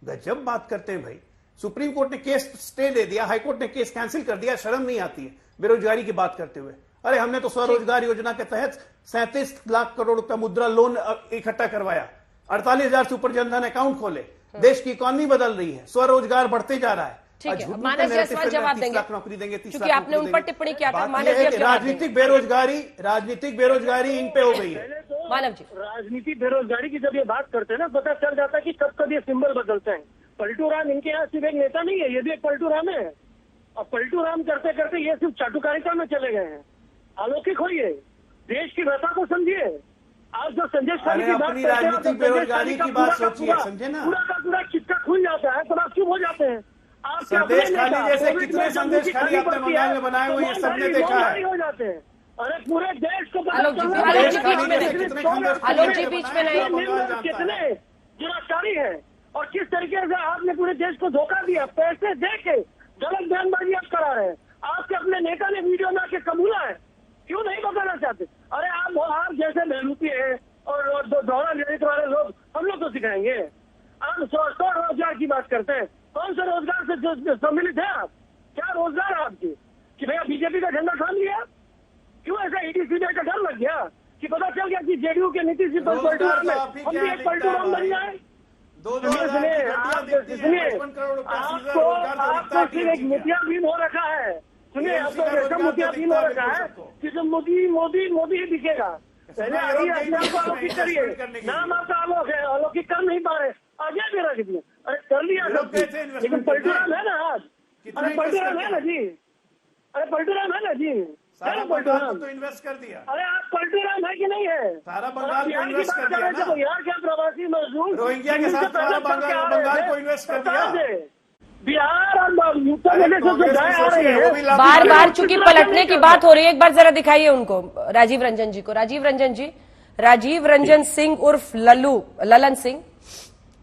गजब बात करते हैं भाई। सुप्रीम कोर्ट ने केस स्टे दे दिया, हाईकोर्ट ने केस कैंसिल कर दिया, शर्म नहीं आती है बेरोजगारी की बात करते हुए। अरे हमने तो स्वरोजगार योजना के तहत 37 लाख करोड़ रुपया मुद्रा लोन इकट्ठा करवाया, 48,000 से ऊपर जनधन अकाउंट खोले, देश की इकोनॉमी बदल रही है, स्वरोजगार बढ़ते जा रहा है। ठीक है, मानव जी सवाल जवाब देंगे, नौकरी देंगे, क्योंकि आपने उन पर टिप्पणी किया था। मानव जी, राजनीतिक बेरोजगारी इन पे हो गई है। मानव जी, राजनीतिक बेरोजगारी की जब ये बात करते हैं ना, पता चल जाता है कि कब कब ये सिंबल बदलते हैं। पलटू राम इनके यहाँ सिर्फ एक नेता नहीं है, ये भी एक पलटू राम है। और पलटू राम करते करते ये सिर्फ चाटुकारिता में चले गए हैं। अलौकिक होइए, देश की व्यथा को समझिए। आज जो संजय खाली की बात राजनीतिक बेरोजगारी की बात सोचिए, समझे ना, पूरा का पूरा चिट्टा खुल जाता है, तब आप चुप हो जाते हैं। संदेश खाली जैसे कितने संदेश खाली आपने बंगाल में बनाए हुए, ये सबने देखा है। हो जाते हैं, अरे पूरे देश को आलोक जी बीच में नहीं, कितने दुराचारी है और किस तरीके से आपने पूरे देश को धोखा दिया। पैसे दे के गलत बयानबाजी आप करा रहे हैं। आपके अपने नेता ने वीडियो में आके कबूला है, क्यों नहीं बताना चाहते? अरे आप जैसे मेहनती है और दौरा लेने वाले लोग, हम लोग तो सिखाएंगे। आप 100 रोजगार की बात करते हैं, कौन से रोजगार से सम्मिलित है आप? क्या रोजगार है आपकी? कि भैया बीजेपी का झंडा थाम लिया? क्यों ऐसा ED-CBI का डर लग गया कि पता चल गया कि JDU के नीतीश जी पलटू राम में हम भी एक पलटू राम बन जाए? आपको सिर्फ एक मुखियाधीन हो रखा है। सुनिए, आपको ऐसा मुखियाधीन हो रखा है कि जो मोदी ही दिखेगा। पहले आइए, अपने आप को अलौकिक करिए। नाम आपका आलोक है, अलौकिक कर नहीं पा रहे, आगे भी रख दिए। अरे कर लिया सब, लेकिन पलटू राम है ना आज। अरे पलटू राम है ना जी, अरे पलटू राम है ना जी, सारा बंगाल तो इन्वेस्ट कर दिया। अरे आप पलटू राम है कि नहीं है? सारा बंगाल को इन्वेस्ट कर दिया ना। बिहार के प्रवासी मजदूर रोहिंग्या के साथ सारा बंगाल को इन्वेस्ट कर दिया। बिहार और उत्तर प्रदेश से जो गाय आ रही है, बार बार चूंकि पलटने की बात हो रही है, एक बार जरा दिखाइए उनको, राजीव रंजन जी को। राजीव रंजन जी, राजीव रंजन सिंह उर्फ ललन सिंह,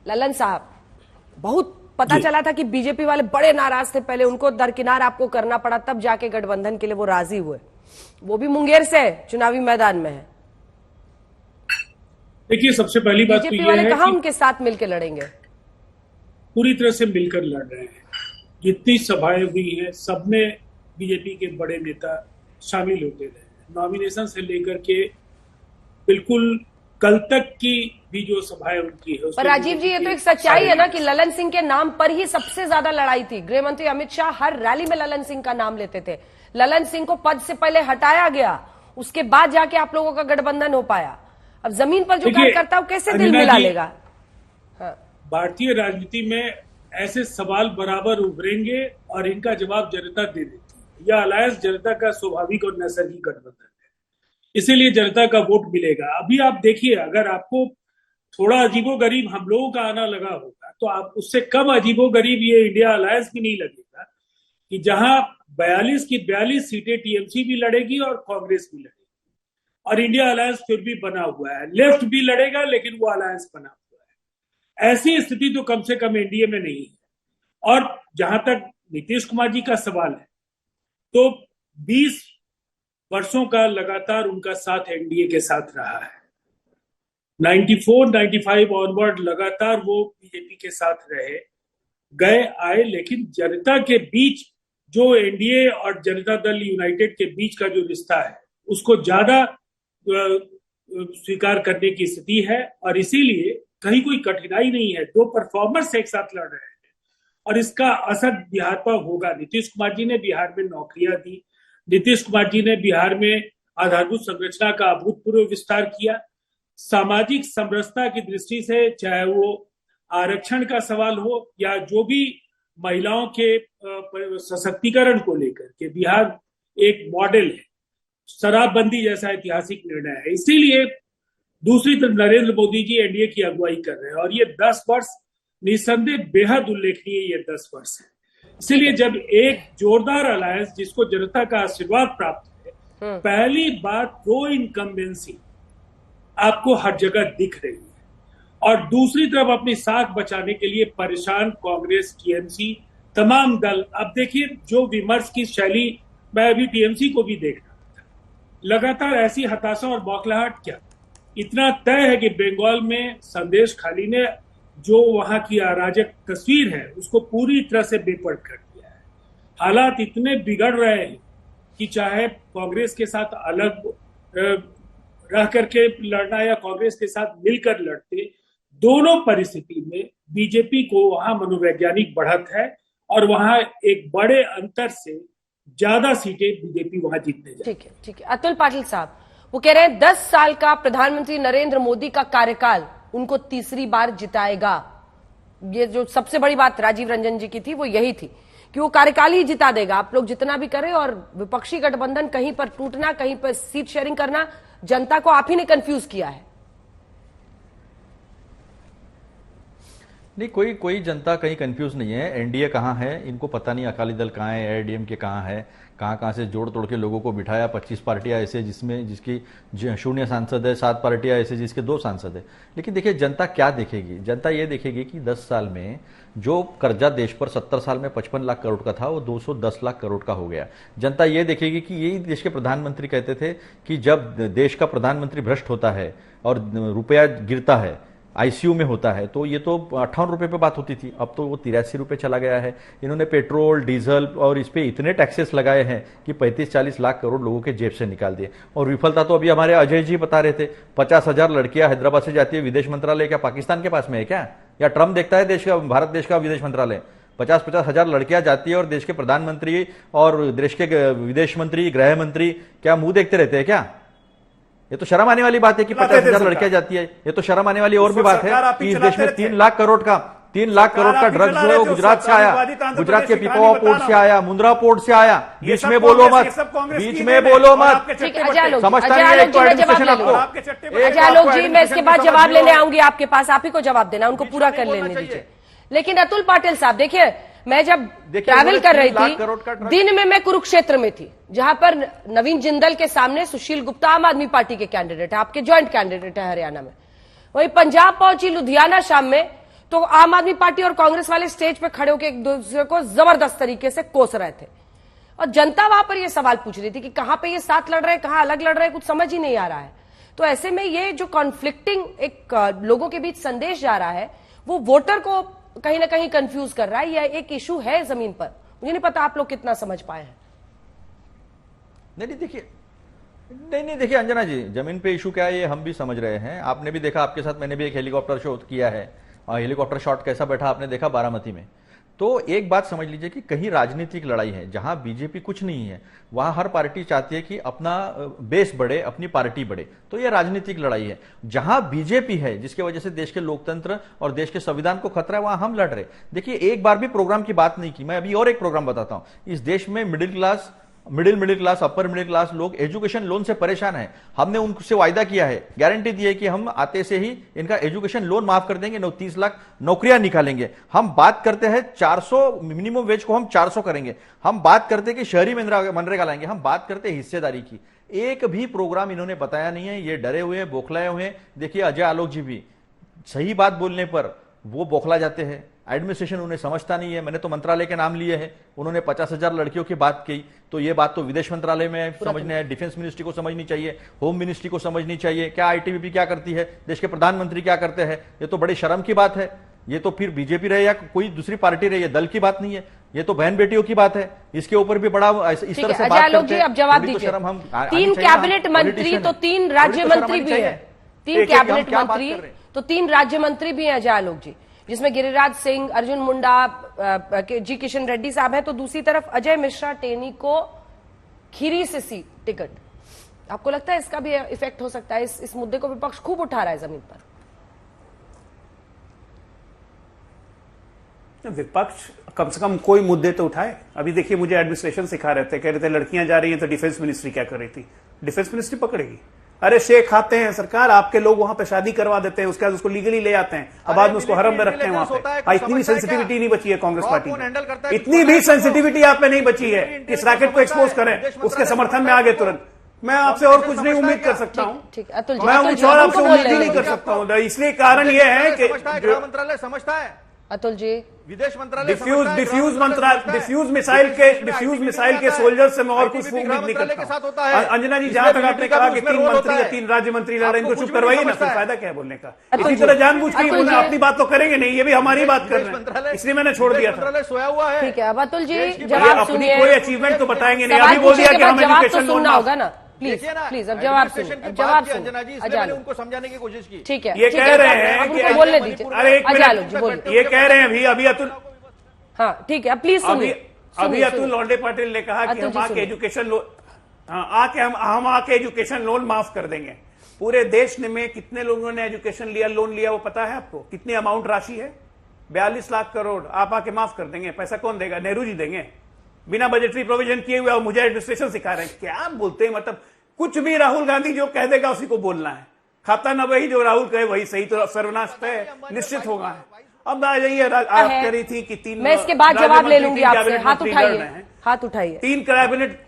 ललन साहब, बहुत पता चला था कि बीजेपी वाले बड़े नाराज थे, पहले उनको दरकिनार आपको करना पड़ा, तब जाके गठबंधन के लिए वो राजी हुए। वो भी मुंगेर से चुनावी मैदान में है। देखिए, सबसे पहली बात बीजेपी वाले कहा उनके साथ मिलकर लड़ेंगे, पूरी तरह से मिलकर लड़ रहे हैं। जितनी सभाएं हुई हैं, सब में बीजेपी के बड़े नेता शामिल होते रहे। नॉमिनेशन से लेकर के बिल्कुल कल तक की भी जो सभाएं उनकी है। पर राजीव जी, ये तो एक सच्चाई है ना कि ललन सिंह के नाम पर ही सबसे ज्यादा लड़ाई थी। गृह मंत्री अमित शाह हर रैली में ललन सिंह का नाम लेते थे। ललन सिंह को पद से पहले हटाया गया, उसके बाद जाके आप लोगों का गठबंधन हो पाया। अब जमीन पर जो कार्यकर्ता वो कैसे दिल मिला लेगा? भारतीय राजनीति में ऐसे सवाल बराबर उभरेंगे और इनका जवाब जनता दे देती है। यह अलायंस जनता का स्वाभाविक और नैसर्गिक गठबंधन है, इसीलिए जनता का वोट मिलेगा। अभी आप देखिए, अगर आपको थोड़ा अजीबोगरीब हम लोगों का आना लगा होगा तो आप उससे कम अजीबोगरीब ये इंडिया अलायंस भी नहीं लगेगा कि जहां 42 की 42 सीटें टीएमसी भी लड़ेगी और कांग्रेस भी लड़ेगी और इंडिया अलायंस फिर भी बना हुआ है। लेफ्ट भी लड़ेगा लेकिन वो अलायंस बना हुआ है। ऐसी स्थिति तो कम से कम एनडीए में नहीं है। और जहां तक नीतीश कुमार जी का सवाल है, तो 20 वर्षों का लगातार उनका साथ एनडीए के साथ रहा है। 94-95 ऑनवर्ड लगातार वो बीजेपी के साथ रहे, गए आए, लेकिन जनता के बीच जो एनडीए और जनता दल यूनाइटेड के बीच का जो रिश्ता है उसको ज्यादा स्वीकार करने की स्थिति है। और इसीलिए कहीं कोई कठिनाई नहीं है, दो परफॉर्मर्स एक साथ लड़ रहे हैं और इसका असर बिहार पर होगा। नीतीश कुमार जी ने बिहार में नौकरियां दी, नीतीश कुमार जी ने बिहार में आधारभूत संरचना का अभूतपूर्व विस्तार किया। सामाजिक समरसता की दृष्टि से, चाहे वो आरक्षण का सवाल हो या जो भी महिलाओं के सशक्तिकरण को लेकर के बिहार एक मॉडल है। शराबबंदी जैसा ऐतिहासिक निर्णय है। इसीलिए दूसरी तरफ नरेंद्र मोदी जी एनडीए की अगुवाई कर रहे हैं और ये 10 वर्ष निसंदेह बेहद उल्लेखनीय ये 10 वर्ष है। इसीलिए जब एक जोरदार अलायंस जिसको जनता का आशीर्वाद प्राप्त है, पहली बार प्रो इनकम्बेंसी आपको हर जगह दिख रही है और दूसरी तरफ अपनी साख बचाने के लिए परेशान कांग्रेस, टीएमसी, तमाम दल। अब देखिए जो विमर्श की शैली, मैं अभी टीएमसी को भी देख रहा था, लगातार ऐसी हताशा और बौखलाहट। क्या इतना तय है कि बंगाल में संदेश खाली ने जो वहां की अराजक तस्वीर है उसको पूरी तरह से बेपरवाह कर दिया है। हालात इतने बिगड़ रहे हैं कि चाहे कांग्रेस के साथ अलग रह करके लड़ना या कांग्रेस के साथ मिलकर लड़ते, दोनों परिस्थिति में बीजेपी को वहां मनोवैज्ञानिक बढ़त है और वहां एक बड़े अंतर से ज्यादा सीटें बीजेपी वहां जीतने जाएगी। ठीक है। अतुल पाटिल साहब वो कह रहे हैं 10 साल का प्रधानमंत्री नरेंद्र मोदी का कार्यकाल उनको तीसरी बार जिताएगा। ये जो सबसे बड़ी बात राजीव रंजन जी की थी वो यही थी कि वो कार्यकाल ही जिता देगा। आप लोग जितना भी करें और विपक्षी गठबंधन कहीं पर टूटना, कहीं पर सीट शेयरिंग करना, जनता को आप ही ने कंफ्यूज किया है। नहीं, कोई जनता कहीं कंफ्यूज नहीं है। एनडीए कहाँ है इनको पता नहीं, अकाली दल कहाँ है, एआईएडीएमके कहाँ है, कहाँ से जोड़ तोड़ के लोगों को बिठाया। 25 पार्टियां ऐसे जिसकी 0 सांसद है, 7 पार्टियां ऐसे जिसके 2 सांसद है। लेकिन देखिए जनता क्या देखेगी, जनता ये देखेगी कि 10 साल में जो कर्जा देश पर 70 साल में 55 लाख करोड़ का था वो 210 लाख करोड़ का हो गया। जनता ये देखेगी कि यही देश के प्रधानमंत्री कहते थे कि जब देश का प्रधानमंत्री भ्रष्ट होता है और रुपया गिरता है, आईसीयू में होता है, तो ये तो 58 रुपए पे बात होती थी, अब तो वो 83 रुपए चला गया है। इन्होंने पेट्रोल, डीजल और इस पे इतने टैक्सेस लगाए हैं कि 35-40 लाख करोड़ लोगों के जेब से निकाल दिए। और विफलता तो अभी हमारे अजय जी बता रहे थे, 50,000 लड़कियां हैदराबाद से जाती है विदेश मंत्रालय क्या पाकिस्तान के पास में है क्या? या ट्रम्प देखता है देश का, भारत देश का विदेश मंत्रालय? 50-50 हजार लड़कियां जाती है और देश के प्रधानमंत्री और देश के विदेश मंत्री, गृह मंत्री क्या मुंह देखते रहते हैं क्या? ये तो शर्म आने वाली बात है कि 50,000 लड़कियां जाती है। ये तो शर्म आने वाली और भी बात है कि इस देश में 3 लाख करोड़ का ड्रग्स जो है वो गुजरात से आया, गुजरात के पिपावा पोर्ट से आया, मुंद्रा पोर्ट से आया। बीच में बोलो मत, समझता नहीं है। आलोक जी, मैं इसके बाद जवाब लेने आऊंगी आपके पास, आप ही को जवाब देना, उनको पूरा कर लेने दीजिए। लेकिन अतुल पाटिल साहब देखिए, मैं जब ट्रैवल कर रही थी दिन में, मैं कुरुक्षेत्र में थी जहां पर नवीन जिंदल के सामने सुशील गुप्ता आम आदमी पार्टी के कैंडिडेट है, आपके ज्वाइंट कैंडिडेट है हरियाणा में। वहीं पंजाब पहुंची लुधियाना शाम में, तो आम आदमी पार्टी और कांग्रेस वाले स्टेज पे खड़े होकर एक दूसरे को जबरदस्त तरीके से कोस रहे थे और जनता वहां पर यह सवाल पूछ रही थी कि कहां पे ये साथ लड़ रहे हैं, कहां अलग लड़ रहे हैं, कुछ समझ ही नहीं आ रहा है। तो ऐसे में ये जो कॉन्फ्लिक्टिंग एक लोगों के बीच संदेश जा रहा है वो वोटर को कहीं ना कहीं कंफ्यूज कर रहा है। यह एक इशू है जमीन पर, मुझे नहीं पता आप लोग कितना समझ पाए हैं। नहीं देखिए, नहीं देखिए अंजना जी, जमीन पे इशू क्या है ये हम भी समझ रहे हैं। आपने भी देखा, आपके साथ मैंने भी एक हेलीकॉप्टर शो किया है और हेलीकॉप्टर शॉट कैसा बैठा आपने देखा बारामती में। तो एक बात समझ लीजिए कि कहीं राजनीतिक लड़ाई है, जहां बीजेपी कुछ नहीं है वहां हर पार्टी चाहती है कि अपना बेस बढ़े, अपनी पार्टी बढ़े, तो यह राजनीतिक लड़ाई है। जहां बीजेपी है जिसकी वजह से देश के लोकतंत्र और देश के संविधान को खतरा है, वहां हम लड़ रहे। देखिए एक बार भी प्रोग्राम की बात नहीं की। मैं अभी और एक प्रोग्राम बताता हूं। इस देश में middle class, upper middle class लोग एजुकेशन लोन से परेशान हैं। हमने उनसे वायदा किया है, गारंटी दी है कि हम आते से ही इनका एजुकेशन लोन माफ कर देंगे, 30 लाख नौकरियां निकालेंगे। हम बात करते हैं 400 मिनिमम वेज को हम 400 करेंगे। हम बात करते हैं कि शहरी मनरेगा लाएंगे। हम बात करते हैं हिस्सेदारी की। एक भी प्रोग्राम इन्होंने बताया नहीं है। ये डरे हुए हैं, बौखलाए हुए हैं। देखिए अजय आलोक जी भी सही बात बोलने पर वो बौखला जाते हैं। एडमिनिस्ट्रेशन उन्हें समझता नहीं है। मैंने तो मंत्रालय के नाम लिए हैं। उन्होंने 50,000 लड़कियों की बात की, तो ये बात तो विदेश मंत्रालय में समझने है, डिफेंस मिनिस्ट्री को समझनी चाहिए, होम मिनिस्ट्री को समझनी चाहिए। क्या आईटीबीपी क्या करती है, देश के प्रधानमंत्री क्या करते हैं, ये तो बड़ी शर्म की बात है। ये तो फिर बीजेपी रहे या कोई दूसरी पार्टी रहे, ये दल की बात नहीं है, ये तो बहन बेटियों की बात है। इसके ऊपर भी बड़ा इस तरह से बात करते हैं। अब जवाब दीजिए। 3 कैबिनेट मंत्री तो 3 राज्य मंत्री भी है। 3 कैबिनेट मंत्री तो 3 राज्य मंत्री भी हैं अजय आलोक जी, जिसमें गिरिराज सिंह, अर्जुन मुंडा, जी किशन रेड्डी साहब हैं। तो दूसरी तरफ अजय मिश्रा टेनी को खीरी से टिकट। आपको लगता है इसका भी इफेक्ट हो सकता है? इस मुद्दे को विपक्ष खूब उठा रहा है जमीन पर। विपक्ष कम से कम कोई मुद्दे तो उठाए। अभी देखिए मुझे एडमिनिस्ट्रेशन सिखा रहे थे, कह रहे थे लड़कियां जा रही हैं तो डिफेंस मिनिस्ट्री क्या कर रही थी? डिफेंस मिनिस्ट्री पकड़ेगी? अरे शेख आते हैं सरकार, आपके लोग वहां पे शादी करवा देते हैं, उसके बाद उसको लीगली ले आते हैं, अब बाद में उसको हरम में रखते हैं वहां पे। इतनी भी सेंसिटिविटी नहीं बची है कांग्रेस पार्टी में। इतनी भी सेंसिटिविटी आप में नहीं बची है कि इस रैकेट को एक्सपोज करें, उसके समर्थन में आगे तुरंत। मैं आपसे और कुछ नहीं उम्मीद कर सकता हूँ, मैं कुछ और आपसे उम्मीद ही नहीं कर सकता हूँ। इसलिए कारण यह है कि मंत्रालय समझता है अतुल जी, विदेश मंत्रालय डिफ्यूज मिसाइल के सोल्जर से मैं और कुछ उम्मीद नहीं करता। अंजना जी, जहां तक आपने कहा कि 3 मंत्री या 3 राज्य मंत्री लड़ रहे हैं, इनको चुप करवाइए ना, फिर फायदा क्या है बोलने का? इसी तरह जानबूझ के अपनी बात तो करेंगे नहीं, ये भी हमारी बात कर रहे हैं, इसलिए मैंने छोड़ दिया था। सोया हुआ है। ठीक है, अब अतुल जी जवाब अपनी कोई अचीवमेंट तो बताएंगे नहीं। अभी बोल दिया कि हम एजुकेशन लोन होगा ना, प्लीज अब जवाब सुनिए। अंजना जी, मैंने उनको समझाने की कोशिश की। ठीक है, ये कह रहे हैं कि बोलने दीजिए। अरे एक मिनट, ये कह रहे हैं अभी अतुल, हाँ ठीक है, प्लीज सुनिए। अभी अतुल लौंडे पाटिल ने कहा कि हम आके एजुकेशन लोन हम आके एजुकेशन लोन माफ कर देंगे। पूरे देश में कितने लोगों ने एजुकेशन लोन लिया वो पता है आपको? कितनी अमाउंट राशि है? 42 लाख करोड़। आप आके माफ कर देंगे? पैसा कौन देगा? नेहरू जी देंगे, बिना बजटरी प्रोविजन किए हुए। और मुझे एडमिनिस्ट्रेशन सिखा रहे हैं, क्या बोलते हैं? मतलब कुछ भी राहुल गांधी जो कह देगा उसी को बोलना है। खाता न वही जो राहुल कहे वही सही, तो सर्वनाश तय निश्चित होगा। अब आ जाइए, आप कह रही थी कि 3, मैं इसके बाद जवाब ले लूंगी आपसे। हाथ उठाइए, हाथ उठाइए। 3 कैबिनेट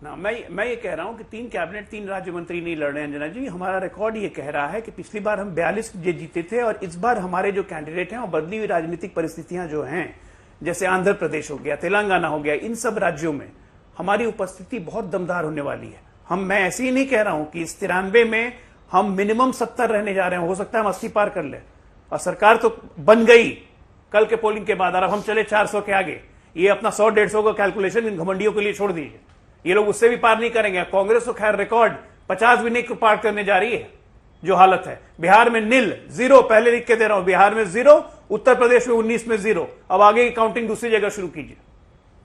ना, मैं ये कह रहा हूं कि 3 कैबिनेट 3 राज्य मंत्री नहीं लड़ रहे हैं अंजना जी। हमारा रिकॉर्ड ये कह रहा है कि पिछली बार हम 42 जीते थे और इस बार हमारे जो कैंडिडेट हैं और बदली हुई राजनीतिक परिस्थितियां जो हैं, जैसे आंध्र प्रदेश हो गया, तेलंगाना हो गया, इन सब राज्यों में हमारी उपस्थिति बहुत दमदार होने वाली है। मैं ऐसे ही नहीं कह रहा हूं कि इस 93 में हम मिनिमम 70 रहने जा रहे हैं, हो सकता है हम 80 पार कर ले। और सरकार तो बन गई कल के पोलिंग के बाद, और अब हम चले 400 के आगे। ये अपना 100-150 का कैलकुलेशन इन घमंडियों के लिए छोड़ दीजिए, ये लोग उससे भी पार नहीं करेंगे। कांग्रेस तो खैर रिकॉर्ड 50 भी नहीं पार करने जा रही है। जो हालत है बिहार में 0 पहले लिख के दे रहा हूं, बिहार में 0, उत्तर प्रदेश में 19 में 0। अब आगे की काउंटिंग दूसरी जगह शुरू कीजिए।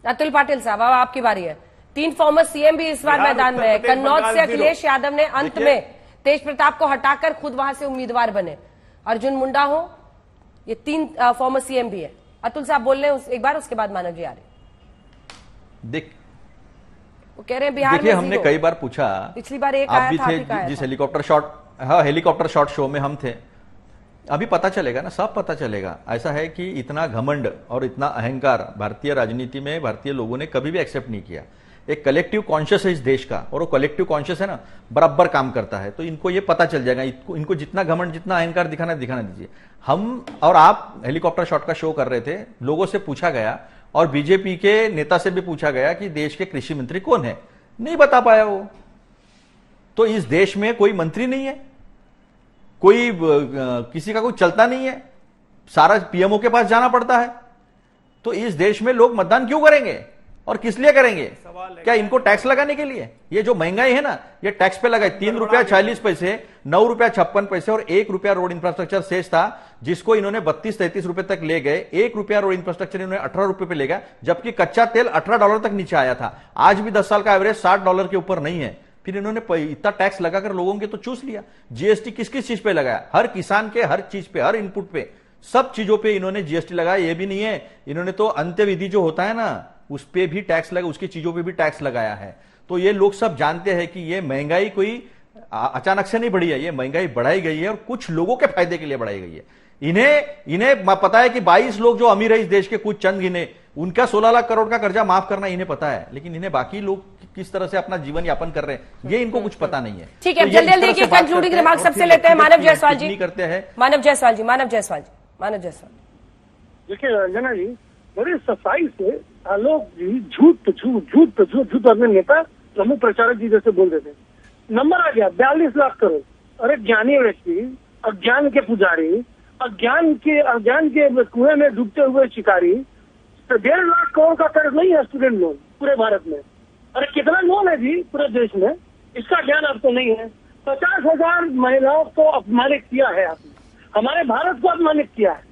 अतुल पाटिल साहब, अब आपकी बारी है। 3 फॉर्मर सीएम भी इस बार मैदान में है। कन्नौज से अखिलेश यादव ने अंत में तेज प्रताप को हटाकर खुद वहां से उम्मीदवार बने। अर्जुन मुंडा हो, ये 3 फॉर्मर सीएम भी है। अतुल साहब बोल रहे हैं एक बार, उसके बाद मानव जी आ रहे। देख, वो कह रहे हैं बिहार में हमने कई बार पूछा, पिछली बार एक आप आया भी था, थे जिस हेलीकॉप्टर शॉट शो में हम थे। अभी पता चलेगा ना, सब पता चलेगा। ऐसा है कि इतना घमंड और इतना अहंकार भारतीय राजनीति में भारतीय लोगों ने कभी भी एक्सेप्ट नहीं किया। एक कलेक्टिव कॉन्शियस है इस देश का, और वो कलेक्टिव कॉन्शियस है ना, बराबर काम करता है। तो इनको ये पता चल जाएगा, इनको जितना घमंड, जितना अहंकार दिखाना दीजिए। हम और आप हेलीकॉप्टर शॉट का शो कर रहे थे, लोगों से पूछा गया और बीजेपी के नेता से भी पूछा गया कि देश के कृषि मंत्री कौन है, नहीं बता पाया वो। तो इस देश में कोई मंत्री नहीं है, कोई किसी का कोई चलता नहीं है, सारा पीएमओ के पास जाना पड़ता है। तो इस देश में लोग मतदान क्यों करेंगे? और किस लिए करेंगे? क्या इनको टैक्स लगाने के लिए? ये जो महंगाई है ना, ये टैक्स पे लगाए। 3 रुपया 40 पैसे, 9 रुपया 56 पैसे और 1 रुपया रोड इंफ्रास्ट्रक्चर शेष था, जिसको इन्होंने 32-33 रुपए तक ले गए। 1 रुपया रोड इंफ्रास्ट्रक्चर इन्होंने 18 रुपए पे ले गया, जबकि कच्चा तेल $18 तक नीचे आया था। आज भी 10 साल का एवरेज $60 के ऊपर नहीं है। फिर इन्होंने इतना टैक्स लगाकर लोगों के तो चूस लिया। जीएसटी किस किस चीज पे लगाया? हर किसान के हर चीज पे, हर इनपुट पे, सब चीजों पे इन्होंने जीएसटी लगाया। ये भी नहीं है, इन्होंने तो अंत्यविधि जो होता है ना, उस पे भी टैक्स लगा, उसकी चीजों पे भी टैक्स लगाया है। तो ये लोग सब जानते हैं कि ये महंगाई कोई अचानक से नहीं बढ़ी है, ये महंगाई बढ़ाई गई है और कुछ लोगों के फायदे के लिए बढ़ाई गई है। इन्हें पता है कि 22 लोग जो अमीर है इस देश के, कुछ चंद गिने, उनका 16 लाख करोड़ का कर्जा माफ करना इन्हें पता है, लेकिन इन्हें बाकी लोग किस तरह से अपना जीवन यापन कर रहे हैं ये इनको कुछ पता नहीं है। ठीक है, जल्दी जल्दी की कंक्लूडिंग रिमार्क सबसे लेते हैं मानव जायसवाल जी। करते हैं मानव जायसवाल जी। देखिए रंजना जी, बड़ी सफाई से आलोक जी झूठ अपने नेता प्रमुख प्रचारक जी जैसे बोल देते। नंबर आ गया 42 लाख करोड़। अरे ज्ञानी व्यक्ति, अज्ञान के पुजारी, अज्ञान के कुएं में डूबते हुए शिकारी, 1.5 लाख करोड़ का कर्ज नहीं है स्टूडेंट लोन पूरे भारत में। अरे कितना लोन है जी पूरे देश में, इसका ज्ञान आपको नहीं है। 50,000 महिलाओं को अपमानित किया है आपने, हमारे भारत को अपमानित किया है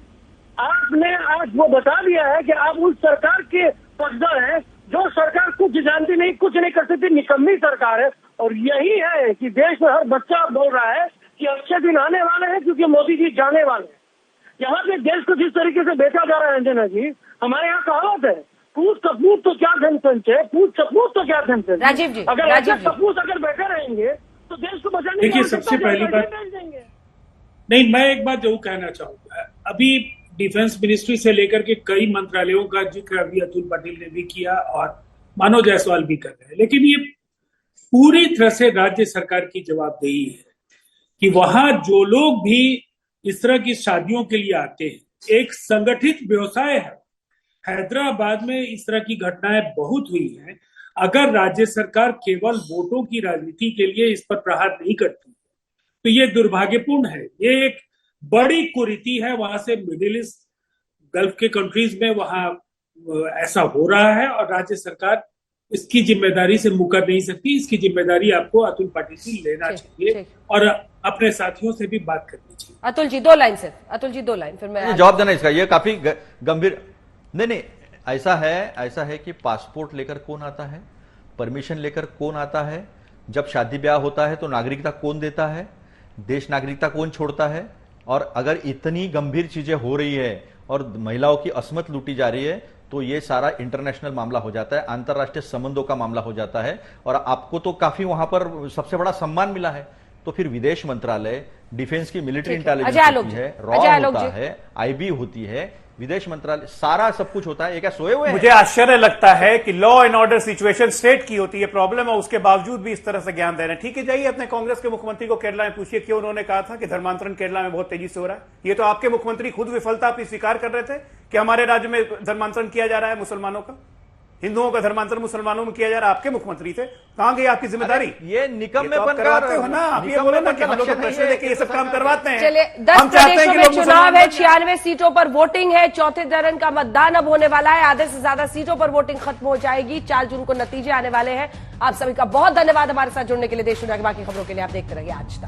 आपने। आज वो बता दिया है कि आप उस सरकार के पक्षधर हैं जो सरकार कुछ जानती नहीं, कुछ नहीं कर सकती, निकम्मी सरकार है। और यही है कि देश में हर बच्चा बोल रहा है कि अच्छे दिन आने वाले हैं क्योंकि मोदी जी जाने वाले हैं। यहाँ पे देश को जिस तरीके से बेचा जा रहा है अंजना जी, हमारे यहाँ कहावत है, पूछ सपूत तो क्या धन संचय, पूछ सपूत तो क्या धन संचय। राजीव जी, अगर ऐसे सपूत अगर बैठे रहेंगे तो देश को बचाने देखिए, सबसे पहली बात नहीं, मैं एक बात जरूर कहना चाहूंगा। अभी डिफेंस मिनिस्ट्री से लेकर के कई मंत्रालयों का जिक्र अभी अतुल पाटिल ने भी किया और मानव जायसवाल भी कर रहे हैं, लेकिन ये पूरी तरह से राज्य सरकार की जवाबदेही है कि वहां जो लोग भी इस तरह की शादियों के लिए आते हैं, एक संगठित व्यवसाय है। हैदराबाद में इस तरह की घटनाएं बहुत हुई हैं। अगर राज्य सरकार केवल वोटों की राजनीति के लिए इस पर प्रहार नहीं करती तो ये दुर्भाग्यपूर्ण है। ये एक बड़ी कुरीति है। वहां से मिडिल ईस्ट, गल्फ के कंट्रीज में वहां ऐसा हो रहा है और राज्य सरकार इसकी जिम्मेदारी से मुकर नहीं सकती। इसकी जिम्मेदारी आपको अतुल पाटिल से लेना चाहिए और अपने साथियों से भी बात करनी चाहिए। अतुल जी 2 लाइन सिर्फ, अतुल जी 2 लाइन, फिर मैं जवाब देना इसका। ये काफी गंभीर नहीं, ऐसा है कि पासपोर्ट लेकर कौन आता है, परमिशन लेकर कौन आता है, जब शादी ब्याह होता है तो नागरिकता कौन देता है, देश नागरिकता कौन छोड़ता है। और अगर इतनी गंभीर चीजें हो रही है और महिलाओं की असमत लूटी जा रही है तो ये सारा इंटरनेशनल मामला हो जाता है, अंतरराष्ट्रीय संबंधों का मामला हो जाता है। और आपको तो काफी वहां पर सबसे बड़ा सम्मान मिला है, तो फिर विदेश मंत्रालय, डिफेंस की मिलिट्री इंटेलिजेंस होती है, रॉ होता है, आईबी होती है, विदेश मंत्रालय, सारा सब कुछ होता है। ये क्या सोए हुए हैं? मुझे आश्चर्य लगता है कि law and order situation state की होती है प्रॉब्लम है, उसके बावजूद भी इस तरह से ज्ञान दे रहे हैं। ठीक है, जाइए अपने कांग्रेस के मुख्यमंत्री को केरला में पूछिए क्यों उन्होंने कहा था कि धर्मांतरण केरला में बहुत तेजी से हो रहा है। ये तो आपके मुख्यमंत्री खुद विफलता अपनी स्वीकार कर रहे थे कि हमारे राज्य में धर्मांतरण किया जा रहा है मुसलमानों का, हिंदुओं का धर्मांतरण मुसलमानों में किया जा रहा है। आपके मुख्यमंत्री थे, कहां गई आपकी जिम्मेदारी? ये निकम्मेपन करवाते हो ना आप, ये बोलो ना कि हम लोग प्रश्न देके ये सब काम करवाते हैं। चलिए, 10 प्रदेशों में चुनाव है, 96 सीटों पर वोटिंग है, चौथे चरण का मतदान अब होने वाला है, आधे से ज्यादा सीटों पर वोटिंग खत्म हो जाएगी, 4 जून को नतीजे आने वाले हैं। आप सभी का बहुत धन्यवाद हमारे साथ जुड़ने के लिए। देश दुनिया की बाकी खबरों के लिए आप देखते रहिए आज तक।